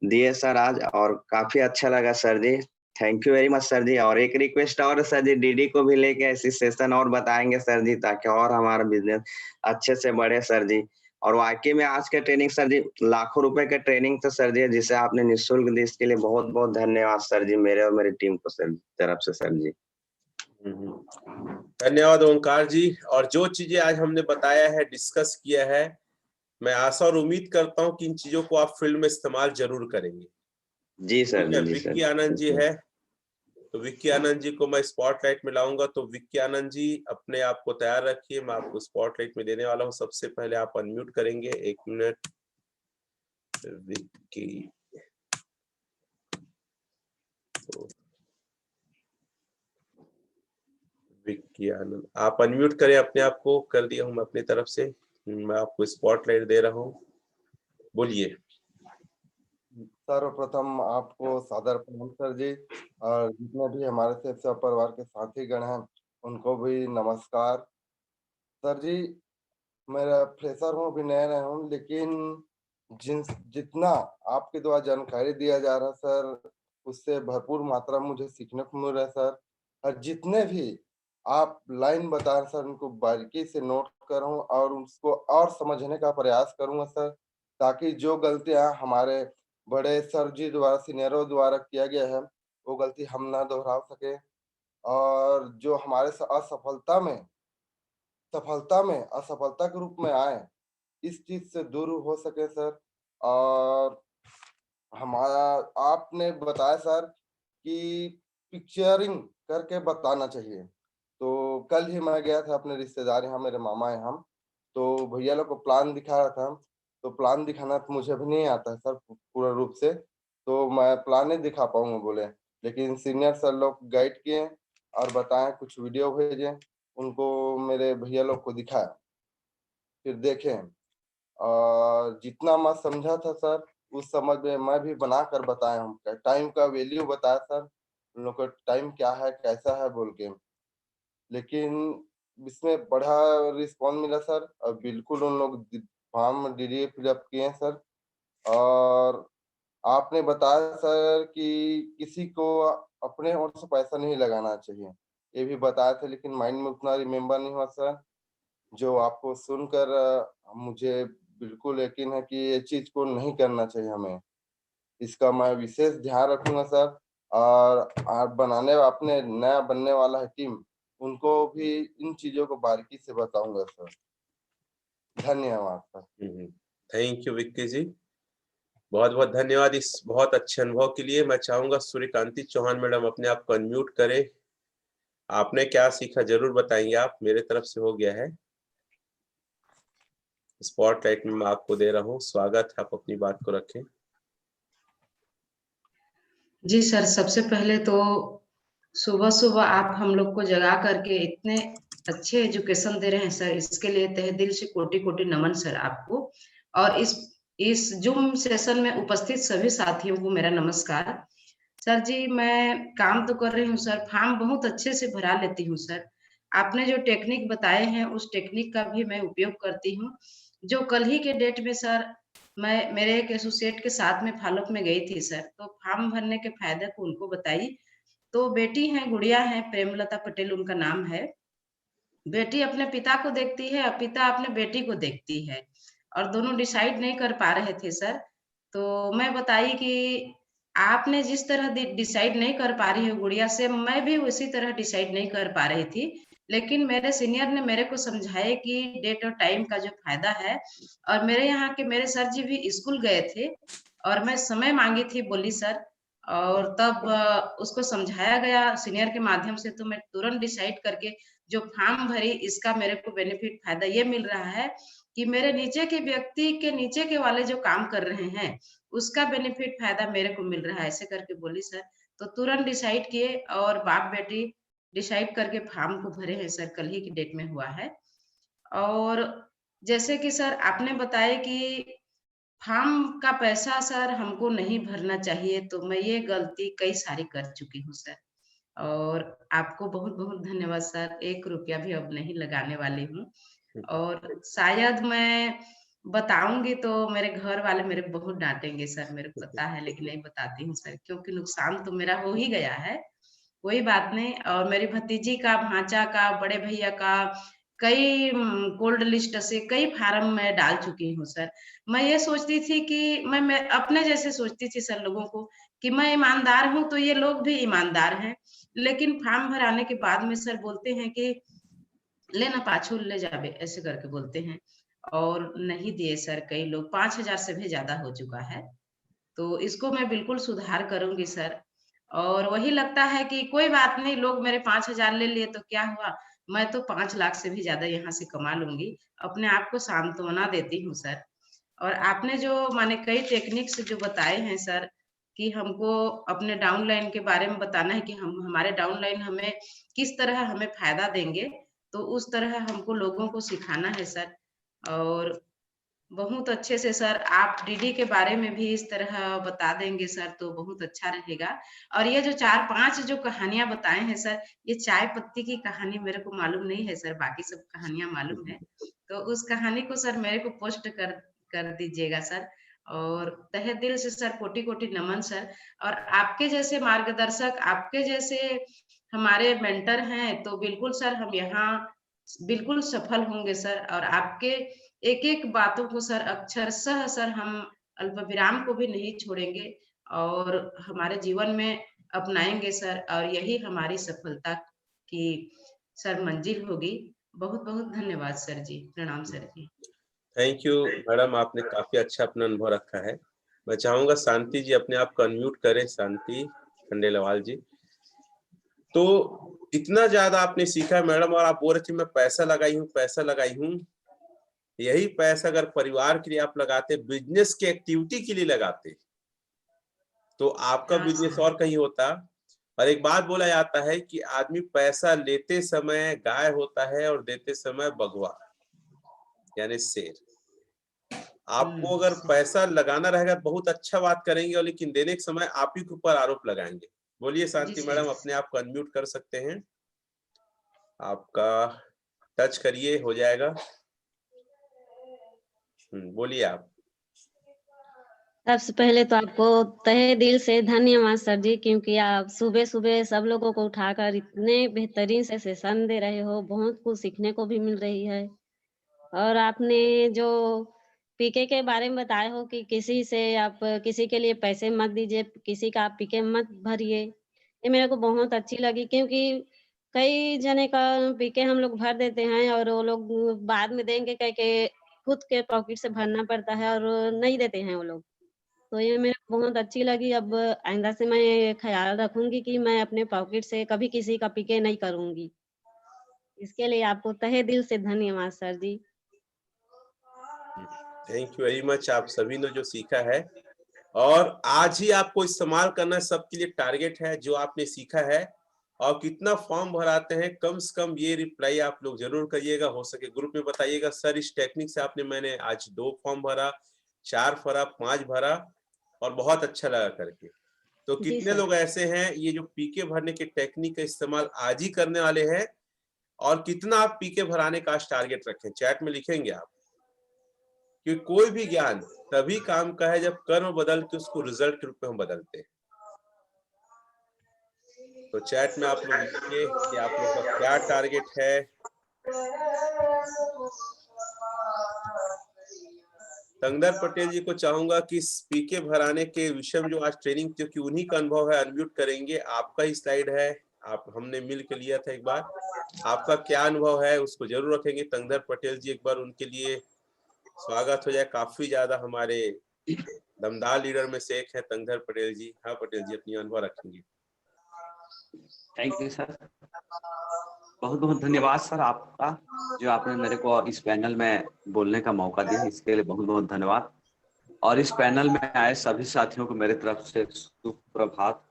दिए सर आज, और काफी अच्छा लगा sir ji. Thank you very much sir जी। और एक रिक्वेस्ट और सर जी, डीडी को भी लेके ऐसी सेशन और बताएंगे सर जी, ताकि और हमारा बिजनेस अच्छे से बढ़े सर जी। और वाकई में आज का ट्रेनिंग सर जी लाखों रुपए का ट्रेनिंग था सर जी, जिसे आपने निःशुल्क दी, इसके लिए बहुत बहुत धन्यवाद सर जी, मेरे और मेरी टीम को सर तरफ से सर जी। धन्यवाद ओंकार जी। और जो चीजें आज हमने बताया है, डिस्कस किया है, मैं आशा और उम्मीद करता हूं कि इन चीजों को आप फील्ड में इस्तेमाल जरूर करेंगे। जी सर ठीक है, जी, जी विक्की सर। आनंद जी है, तो विक्की आनंद जी को मैं स्पॉटलाइट में लाऊंगा। तो विक्की आनंद जी अपने आप को तैयार रखिए, मैं आपको स्पॉटलाइट में देने वाला हूँ। सबसे पहले आप अनम्यूट करेंगे, 1 मिनट। विक्की, तो विक्की आनंद आप अनम्यूट करें अपने आप को। कर दिया हूं मैं अपनी तरफ से, मैं आपको स्पॉटलाइट दे रहा हूँ, बोलिए। सर्वप्रथम आपको सादर प्रणाम सर जी, और जितने भी हमारे से सब परिवार के साथी गण हैं उनको भी नमस्कार। सर जी, मेरा फ्रेशर हूँ, अभी नया हूँ, लेकिन जितना आपके द्वारा जानकारी दिया जा रहा है सर, उससे भरपूर मात्रा में मुझे सीखने को मिल रहा है सर। और जितने भी आप लाइन बता रहे हैं सर, उनको बारीकी से नोट करूँ और उसको और समझने का प्रयास करूंगा सर, ताकि जो गलतियां हमारे बड़े सर जी द्वारा, सीनियरों द्वारा किया गया है, वो गलती हम ना दोहरा सके, और जो हमारे असफलता के रूप में आए, इस चीज से दूर हो सके सर। और हमारा आपने बताया सर कि पिक्चरिंग करके बताना चाहिए। तो कल ही मैं गया था अपने रिश्तेदार यहाँ, मेरे मामा है हम, तो भैया लोग को प्लान दिखा रहा था। तो प्लान दिखाना तो मुझे भी नहीं आता है सर पूरा रूप से, तो मैं प्लान नहीं दिखा पाऊंगा बोले, लेकिन सीनियर सर लोग गाइड किए और बताएं, कुछ वीडियो भेजे, उनको मेरे भैया लोग को दिखाया, फिर देखें, और जितना मैं समझा था सर, उस समझ में मैं भी बना कर बताया हूँ। टाइम का वैल्यू बताया सर, उन लोग का टाइम क्या है, कैसा है बोल के, लेकिन इसमें बड़ा रिस्पॉन्स मिला सर। और बिल्कुल उन लोग फॉर्म डीडी फिलअप किए सर। और आपने बताया सर कि किसी को अपने ओर से पैसा नहीं लगाना चाहिए, ये भी बताया था, लेकिन माइंड में उतना रिमेम्बर नहीं हुआ सर। जो आपको सुनकर मुझे बिल्कुल यकीन है कि ये चीज को नहीं करना चाहिए हमें। इसका मैं विशेष ध्यान रखूंगा सर। और आप अपने नया बनने वाला है टीम, उनको भी इन चीजों को बारीकी से बताऊंगा सर। धन्यवाद सर। थैंक यू विक्की जी, बहुत बहुत धन्यवाद इस बहुत अच्छे अनुभव के लिए। मैं चाहूंगा सूर्यकांति चौहान मैडम अपने आप को अनम्यूट करें। आपने क्या सीखा जरूर बताएंगे आप, मेरे तरफ से हो गया है। स्पॉटलाइट में मैं आपको दे रहा हूँ, स्वागत है, आप अपनी बात को रखें। जी सर, सबसे पहले तो सुबह सुबह आप हम लोग को जगा करके इतने अच्छे एजुकेशन दे रहे हैं सर, इसके लिए तहे दिल से कोटि कोटि नमन सर आपको। और इस जूम सेशन में उपस्थित सभी साथियों को मेरा नमस्कार। सर जी, मैं काम तो कर रही हूँ सर, फॉर्म बहुत अच्छे से भरा लेती हूँ सर। आपने जो टेक्निक बताए हैं उस टेक्निक का भी मैं उपयोग करती हूँ। जो कल ही के डेट में सर, मैं मेरे एक एसोसिएट के साथ में फॉलोअप में गई थी सर, तो फॉर्म भरने के फायदे को उनको बताई। तो बेटी है, गुड़िया है, प्रेमलता पटेल उनका नाम है। बेटी अपने पिता को देखती है और पिता अपने बेटी को देखती है, और दोनों डिसाइड नहीं कर पा रहे थे सर। तो मैं बताई कि आपने जिस तरह डिसाइड नहीं कर पा रही है गुड़िया से, मैं भी उसी तरह डिसाइड नहीं कर पा रही थी। लेकिन मेरे सीनियर ने मेरे को समझाया कि डेट और टाइम का जो फायदा है। और मेरे यहाँ के मेरे सर जी भी स्कूल गए थे और मैं समय मांगी थी, बोली सर, और तब उसको समझाया गया सीनियर के माध्यम से। तो मैं तुरंत डिसाइड करके जो फॉर्म भरी, इसका मेरे को बेनिफिट फायदा ये मिल रहा है कि मेरे नीचे के व्यक्ति के नीचे के वाले जो काम कर रहे हैं उसका बेनिफिट फायदा मेरे को मिल रहा है, ऐसे करके बोली सर। तो तुरंत डिसाइड किए और बाप बेटी डिसाइड करके फॉर्म को भरे हैं सर, कल ही की डेट में हुआ है। और जैसे कि सर आपने बताया कि फॉर्म का पैसा सर हमको नहीं भरना चाहिए, तो मैं ये गलती कई सारी कर चुकी हूँ सर। और आपको बहुत बहुत धन्यवाद सर, 1 रुपया भी अब नहीं लगाने वाली हूँ। और शायद मैं बताऊंगी तो मेरे घर वाले मेरे को बहुत डांटेंगे सर, मेरे को पता है, लेकिन नहीं बताती हूँ सर, क्योंकि नुकसान तो मेरा हो ही गया है। कोई बात नहीं। और मेरी भतीजी का, भांचा का, बड़े भैया का कई कोल्ड लिस्ट से कई फार्म में डाल चुकी हूँ सर। मैं ये सोचती थी कि मैं अपने जैसे सोचती थी सर लोगों को कि मैं ईमानदार हूँ तो ये लोग भी ईमानदार हैं। लेकिन फॉर्म भराने के बाद में सर बोलते हैं कि लेना पाछू ले जाबे, ऐसे करके बोलते हैं। और नहीं दिए सर कई लोग, 5,000 से भी ज्यादा हो चुका है। तो इसको मैं बिल्कुल सुधार करूंगी सर। और वही लगता है कि कोई बात नहीं, लोग मेरे 5,000 ले लिए तो क्या हुआ, मैं तो 5 लाख से भी ज्यादा यहाँ से कमा लूंगी। अपने आप को सांत्वना देती हूँ सर। और आपने जो माने कई टेक्निक्स जो बताए हैं सर, कि हमको अपने डाउनलाइन के बारे में बताना है कि हम हमारे डाउनलाइन हमें किस तरह हमें फायदा देंगे, तो उस तरह हमको लोगों को सिखाना है सर। और बहुत अच्छे से सर आप डीडी के बारे में भी इस तरह बता देंगे सर, तो बहुत अच्छा रहेगा। और ये जो 4-5 जो कहानियाँ बताए हैं सर, ये चाय पत्ती की कहानी मेरे को मालूम नहीं है सर, बाकी सब कहानियाँ मालूम है। तो उस कहानी को सर मेरे को पोस्ट कर दीजिएगा सर। और तहे दिल से सर कोटि-कोटि नमन सर। और आपके जैसे मार्गदर्शक, आपके जैसे हमारे मेंटर हैं, तो बिल्कुल सर हम यहाँ बिल्कुल सफल होंगे सर। और आपके एक-एक बातों को सर अक्षरशः सर हम अल्पविराम को भी नहीं छोड़ेंगे और हमारे जीवन में अपनाएँगे सर, और यही हमारी सफलता की सर मंजिल होगी। बहुत-बहुत धन्यवाद सर जी। प्रणाम sir ji. Thank you madam, आपने काफी अच्छा अपना अनुभव रखा है। मैं चाहूंगा शांति जी अपने आप को अनम्यूट करें। शांति खंडेलवाल जी। तो इतना ज्यादा आपने सीखा है मैडम, और आप बोल रहे थे मैं पैसा लगाई हूँ। यही पैसा अगर परिवार के लिए आप लगाते, बिजनेस की एक्टिविटी के लिए लगाते, तो आपका हाँ बिजनेस सर। और कहीं होता। और एक बात बोला जाता है कि आदमी पैसा लेते समय गाय होता है और देते समय बगवा, यानी शेर। आपको अगर सर। पैसा लगाना रहेगा बहुत अच्छा बात करेंगे, और लेकिन देने के समय आप ही के ऊपर आरोप लगाएंगे। बोलिए जी शांति सर। मैडम, अपने आप को अनम्यूट कर सकते हैं। आपका टच करिए, हो जाएगा। बोलिए आप। सबसे पहले तो आपको तहे दिल से धन्यवाद सर जी, क्योंकि आप सुबह सुबह सब लोगों को उठाकर इतने बेहतरीन से सेशन दे रहे हो, बहुत कुछ सीखने को भी मिल रही है। और आपने जो पीके के बारे में बताए हो कि किसी से आप किसी के लिए पैसे मत दीजिए, किसी का आप पीके मत भरिए, ये मेरे को बहुत अच्छी लगी, क्योंकि कई जने का पीके हम लोग भर देते हैं और वो लोग बाद में देंगे कह के खुद के पॉकेट से भरना पड़ता है और नहीं देते हैं वो लोग। तो ये मेरे को बहुत अच्छी लगी। अब आइंदा से मैं ये ख्याल रखूंगी कि मैं अपने पॉकेट से कभी किसी का पीके नहीं करूंगी। इसके लिए आपको तहे दिल से धन्यवाद sir ji. Thank you very much, आप सभी ने जो सीखा है और आज ही आपको इस्तेमाल करना सबके लिए टारगेट है जो आपने सीखा है। और कितना फॉर्म भराते हैं, कम से कम ये रिप्लाई आप लोग जरूर करिएगा, हो सके ग्रुप में बताइएगा सर इस टेक्निक से आपने मैंने आज 2 फॉर्म भरा, 4 भरा, 5 भरा और बहुत अच्छा लगा करके। तो जी कितने सर। लोग ऐसे हैं ये जो पीके भरने के टेक्निक का इस्तेमाल आज ही करने वाले हैं, और कितना आप पीके भराने का आज टारगेट रखें चैट में लिखेंगे आप। कि कोई भी ज्ञान तभी काम का है जब कर्म बदल के उसको रिजल्ट के रूप में हम बदलते हैं। तो चैट में आप लोग लिखिए कि आप लोग का क्या टारगेट है। तंगदर पटेल जी को चाहूंगा कि पीके भराने के विषय में जो आज ट्रेनिंग, क्योंकि उन्हीं का अनुभव है, अनम्यूट करेंगे। आपका ही स्लाइड है, आप हमने मिल के लिया था एक बार, आपका क्या अनुभव है उसको जरूर रखेंगे। तंगदर पटेल जी एक बार उनके लिए स्वागत हो जाए। काफी ज्यादा हमारे दमदार लीडर में से एक है तंगधर पटेल जी। हाँ पटेल जी अपनी अनुभव रखेंगे। थैंक यू सर, बहुत बहुत धन्यवाद सर आपका, जो आपने मेरे को इस पैनल में बोलने का मौका दिया, इसके लिए बहुत बहुत धन्यवाद। और इस पैनल में आए सभी साथियों को मेरे तरफ से शुभ प्रभात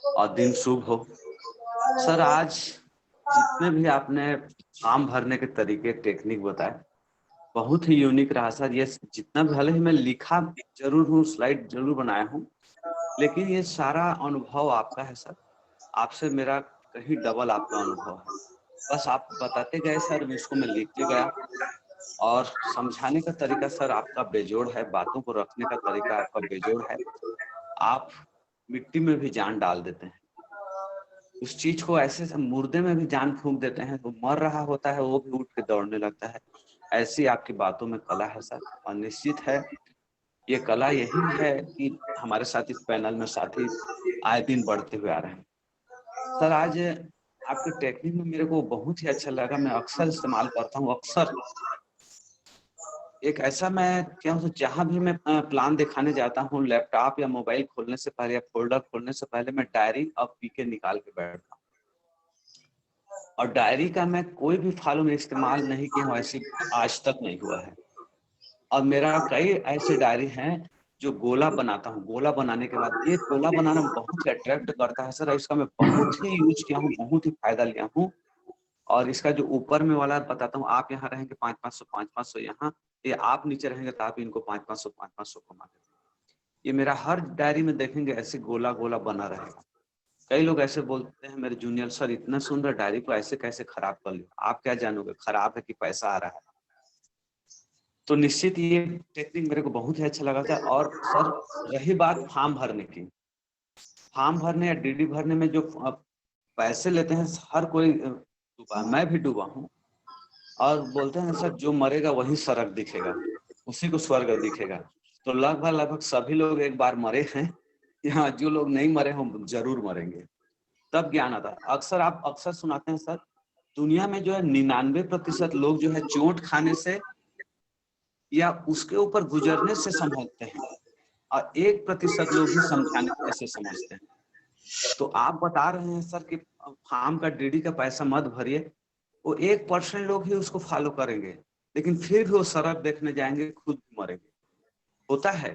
और दिन शुभ हो। सर आज जितने भी आपने फॉर्म भरने के तरीके टेक्निक बताए बहुत ही यूनिक रहा सर। ये जितना भी, भले ही मैं लिखा जरूर हूँ, स्लाइड जरूर बनाया हूँ, लेकिन ये सारा अनुभव आपका है सर। आपसे मेरा कहीं डबल आपका अनुभव है। बस आप बताते गए सर, इसको मैं लिखते गया। और समझाने का तरीका सर आपका बेजोड़ है, बातों को रखने का तरीका आपका बेजोड़ है। आप मिट्टी में भी जान डाल देते हैं, उस चीज को ऐसे मुर्दे में भी जान फूंक देते हैं, तो मर रहा होता है वो भी उठ के दौड़ने लगता है। ऐसी आपकी बातों में कला है सर। और निश्चित है ये कला यही है कि हमारे साथ इस पैनल में साथी आए दिन बढ़ते हुए आ रहे हैं। सर आज आपके टेक्निक में मेरे को बहुत ही अच्छा लगा, मैं अक्सर इस्तेमाल करता हूँ। अक्सर एक ऐसा मैं क्या हूँ, जहां भी मैं प्लान दिखाने जाता हूँ, लैपटॉप या मोबाइल खोलने से पहले या फोल्डर खोलने से पहले मैं डायरी और पीके निकाल के बैठता हूँ। और डायरी का मैं कोई भी फालतू में इस्तेमाल नहीं किया हूँ, ऐसी आज तक नहीं हुआ है। और मेरा कई ऐसे डायरी हैं जो गोला बनाता हूँ। गोला बनाने के बाद, ये गोला बनाना बहुत ही अट्रैक्ट करता है सर, इसका मैं बहुत ही यूज किया हूँ, बहुत ही फायदा लिया हूँ। और इसका जो ऊपर में वाला बताता हूँ, आप यहाँ रहेंगे 500-500 यहाँ, ये आप नीचे रहेंगे तो आप इनको 500-500 कमा देते। ये मेरा हर डायरी में देखेंगे ऐसे गोला गोला बना रहेगा। कई लोग ऐसे बोलते हैं मेरे जूनियर, सर इतना सुंदर डायरी को ऐसे कैसे खराब कर लिया? आप क्या जानोगे खराब है कि पैसा आ रहा है? तो निश्चित ये टेक्निक मेरे को बहुत ही अच्छा लगा था। और सर रही बात फॉर्म भरने की, फॉर्म भरने या डीडी भरने में जो पैसे लेते हैं, हर कोई डूबा, मैं भी डूबा हूँ। और बोलते हैं सर जो मरेगा वही स्वर्ग दिखेगा, उसी को स्वर्ग दिखेगा। तो लगभग सभी लोग एक बार मरे हैं, यहाँ जो लोग नहीं मरे हों जरूर मरेंगे, तब ज्ञान आता है। अक्सर आप अक्सर सुनाते हैं सर, दुनिया में जो है 99% लोग जो है चोट खाने से या उसके ऊपर गुजरने से समझते हैं, और 1% लोग ही समझाने से समझते हैं। तो आप बता रहे हैं सर कि फार्म का डीडी का पैसा मत भरिए, वो 1% लोग ही उसको फॉलो करेंगे, लेकिन फिर भी वो सड़क देखने जाएंगे, खुद भी मरेंगे। होता है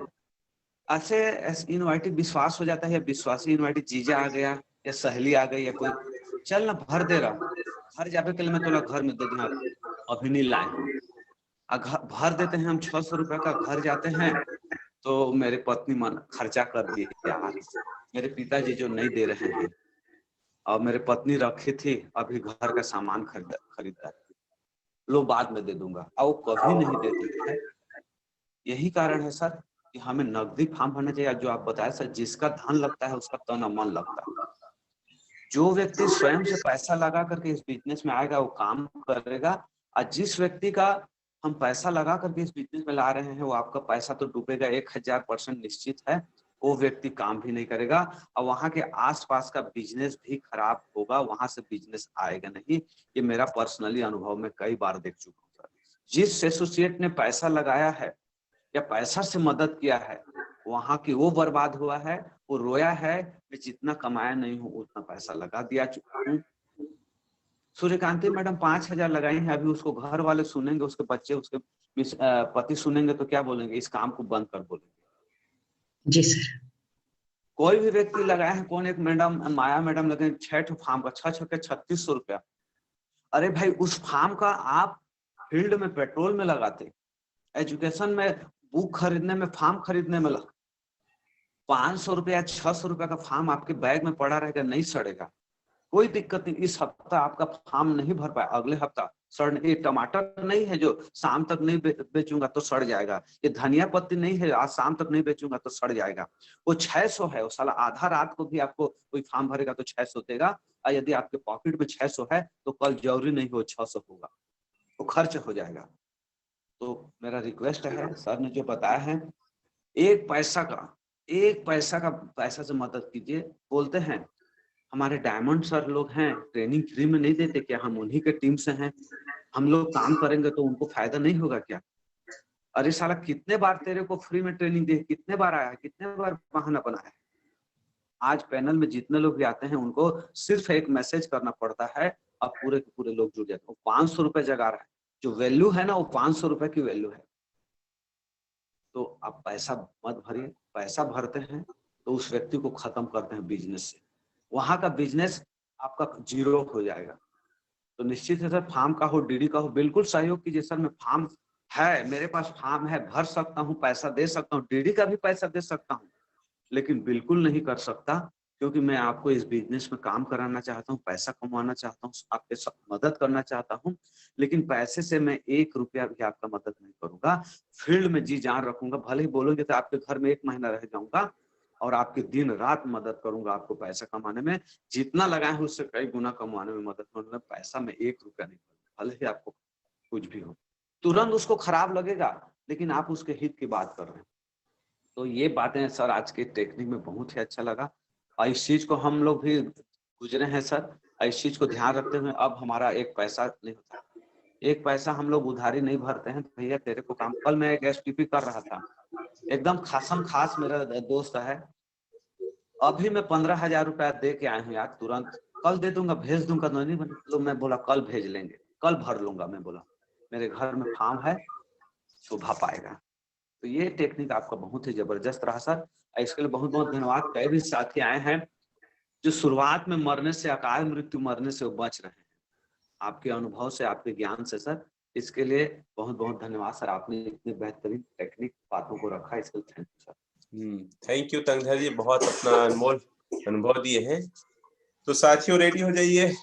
ऐसे इनवाइटेड विश्वास हो जाता है, या विश्वासी इनवाइटेड जीजा आ गया या सहेली आ गई या कोई, चल ना भर दे रहा, घर जावे के लिए मैं तोला घर में दे दिया, अभी नहीं लाए हूँ। भर देते हैं हम 600 रुपए का, घर जाते हैं तो मेरे पत्नी मन खर्चा कर दिए यार, मेरे पिताजी जो नहीं दे रहे हैं, और मेरे पत्नी रखी थी अभी घर का सामान खरीदा, लो बाद में दे दूंगा, और वो कभी नहीं देते हैं। यही कारण है सर कि हमें नकदी फॉर्म भरना चाहिए। जो आप बताए सर, जिसका धन लगता है उसका तन और मन लगता है। जो व्यक्ति स्वयं से पैसा लगा करके इस बिजनेस में आएगा वो काम करेगा, और जिस व्यक्ति का हम पैसा लगा करके इस बिजनेस में ला रहे हैं वो आपका पैसा तो डूबेगा 1000% निश्चित है, वो व्यक्ति काम भी नहीं करेगा, और वहां के आसपास का बिजनेस भी खराब होगा, वहां से बिजनेस आएगा नहीं। ये मेरा पर्सनली अनुभव में कई बार देख चुका हूँ सर। जिस एसोसिएट ने पैसा लगाया है या पैसा से मदद किया है, वहां की वो बर्बाद हुआ है, वो रोया है, मैं जितना कमाया नहीं हूँ उतना पैसा लगा दिया चुका हूँ। सूर्यकांति मैडम 5000 लगाई है, अभी उसको घर वाले सुनेंगे, उसके बच्चे, उसके पति सुनेंगे तो क्या बोलेंगे? इस काम को बंद कर बोलेंगे। जी सर। कोई भी व्यक्ति लगाए हैं, कौन एक मैडम माया मैडम लगे 6 फार्म का 6 के 3600 रुपया। अरे भाई उस फार्म का आप फील्ड में पेट्रोल में लगाते, एजुकेशन में बुक खरीदने में, फार्म खरीदने में 500 रुपया 600 रुपया का फार्म आपके बैग में पड़ा रहेगा, नहीं सड़ेगा, कोई दिक्कत नहीं। इस हफ्ता आपका फार्म नहीं भर पाया, अगले हफ्ता सड़, ये टमाटर नहीं है जो शाम तक नहीं बेचूंगा तो सड़ जाएगा, ये धनिया पत्ती नहीं है आज शाम तक नहीं बेचूंगा तो सड़ जाएगा। वो 600 है, वो साला आधा रात को भी आपको कोई फार्म भरेगा तो 600 देगा, और यदि आपके पॉकेट में 600 है तो कल जरूरी नहीं हो 600 होगा, वो खर्च हो जाएगा। तो मेरा रिक्वेस्ट है, सर ने जो बताया है, एक पैसा का पैसा से मदद कीजिए। बोलते हैं हमारे डायमंड सर लोग हैं, ट्रेनिंग फ्री में नहीं देते क्या? हम उन्हीं के टीम से हैं, हम लोग काम करेंगे तो उनको फायदा नहीं होगा क्या? अरे साला कितने बार तेरे को फ्री में ट्रेनिंग दी, कितने बार आया है, कितने बार बहाना बनाया है। आज पैनल में जितने लोग भी आते हैं उनको सिर्फ एक मैसेज करना पड़ता है, अब पूरे के पूरे लोग जुड़ जाते हैं। 500 रुपए जगा रहा है, जो वैल्यू है ना वो 500 रुपए की वैल्यू है। तो आप पैसा मत भरिए, पैसा भरते हैं तो उस व्यक्ति को खत्म करते हैं बिजनेस से, वहां का बिजनेस आपका जीरो हो जाएगा। तो निश्चित है सर, फार्म का हो डीडी का हो, बिल्कुल सहयोग कीजिए। सर मैं फार्म है, मेरे पास फार्म है, भर सकता हूँ, पैसा दे सकता हूँ, डीडी का भी पैसा दे सकता हूँ, लेकिन बिल्कुल नहीं कर सकता, क्योंकि मैं आपको इस बिजनेस में काम कराना चाहता हूँ, पैसा कमाना चाहता हूँ, आपके मदद करना चाहता हूँ, लेकिन पैसे से मैं 1 रुपया भी आपका मदद नहीं करूंगा। फील्ड में जी जान रखूंगा, भले ही बोलोगे तो आपके घर में 1 महीना रह जाऊंगा, और आपकी दिन रात मदद करूंगा आपको पैसा कमाने में, जितना लगाए हो उससे कई गुना कमाने में मदद करूंगा। पैसा में 1 रुपया नहीं करूंगा, भले ही आपको कुछ भी हो। तुरंत उसको खराब लगेगा, लेकिन आप उसके हित की बात कर रहे हैं। तो ये बातें सर आज के टेक्निक में बहुत ही अच्छा लगा, और इस चीज को हम लोग भी गुजरे हैं सर। इस चीज को ध्यान रखते हुए अब हमारा एक पैसा नहीं होता, एक पैसा हम लोग उधारी नहीं भरते हैं। भैया तेरे को काम, कल मैं एक STP कर रहा था, एकदम खासम खास मेरा दोस्त है, अभी मैं 15,000 रुपया दे के आया हूँ यार, तुरंत कल दे दूंगा, भेज दूंगा। नहीं तो मैं बोला कल भेज लेंगे, कल भर लूंगा। मैं बोला मेरे घर में फॉर्म है, शोभा पाएगा। तो ये टेक्निक आपका बहुत ही जबरदस्त रहा सर, इसके लिए बहुत बहुत धन्यवाद। कई भी साथी आए हैं जो शुरुआत में मरने से, अकाल मृत्यु मरने से वो बच रहे हैं, आपके अनुभव से, आपके ज्ञान से सर, इसके लिए बहुत बहुत धन्यवाद सर। आपने इतने बेहतरीन टेक्निक बातों को रखा, इसके लिए thank you sir. Thank you Tangdhar ji, बहुत अपना अनमोल अनुभव दिए हैं। तो साथियों रेडी हो जाइए,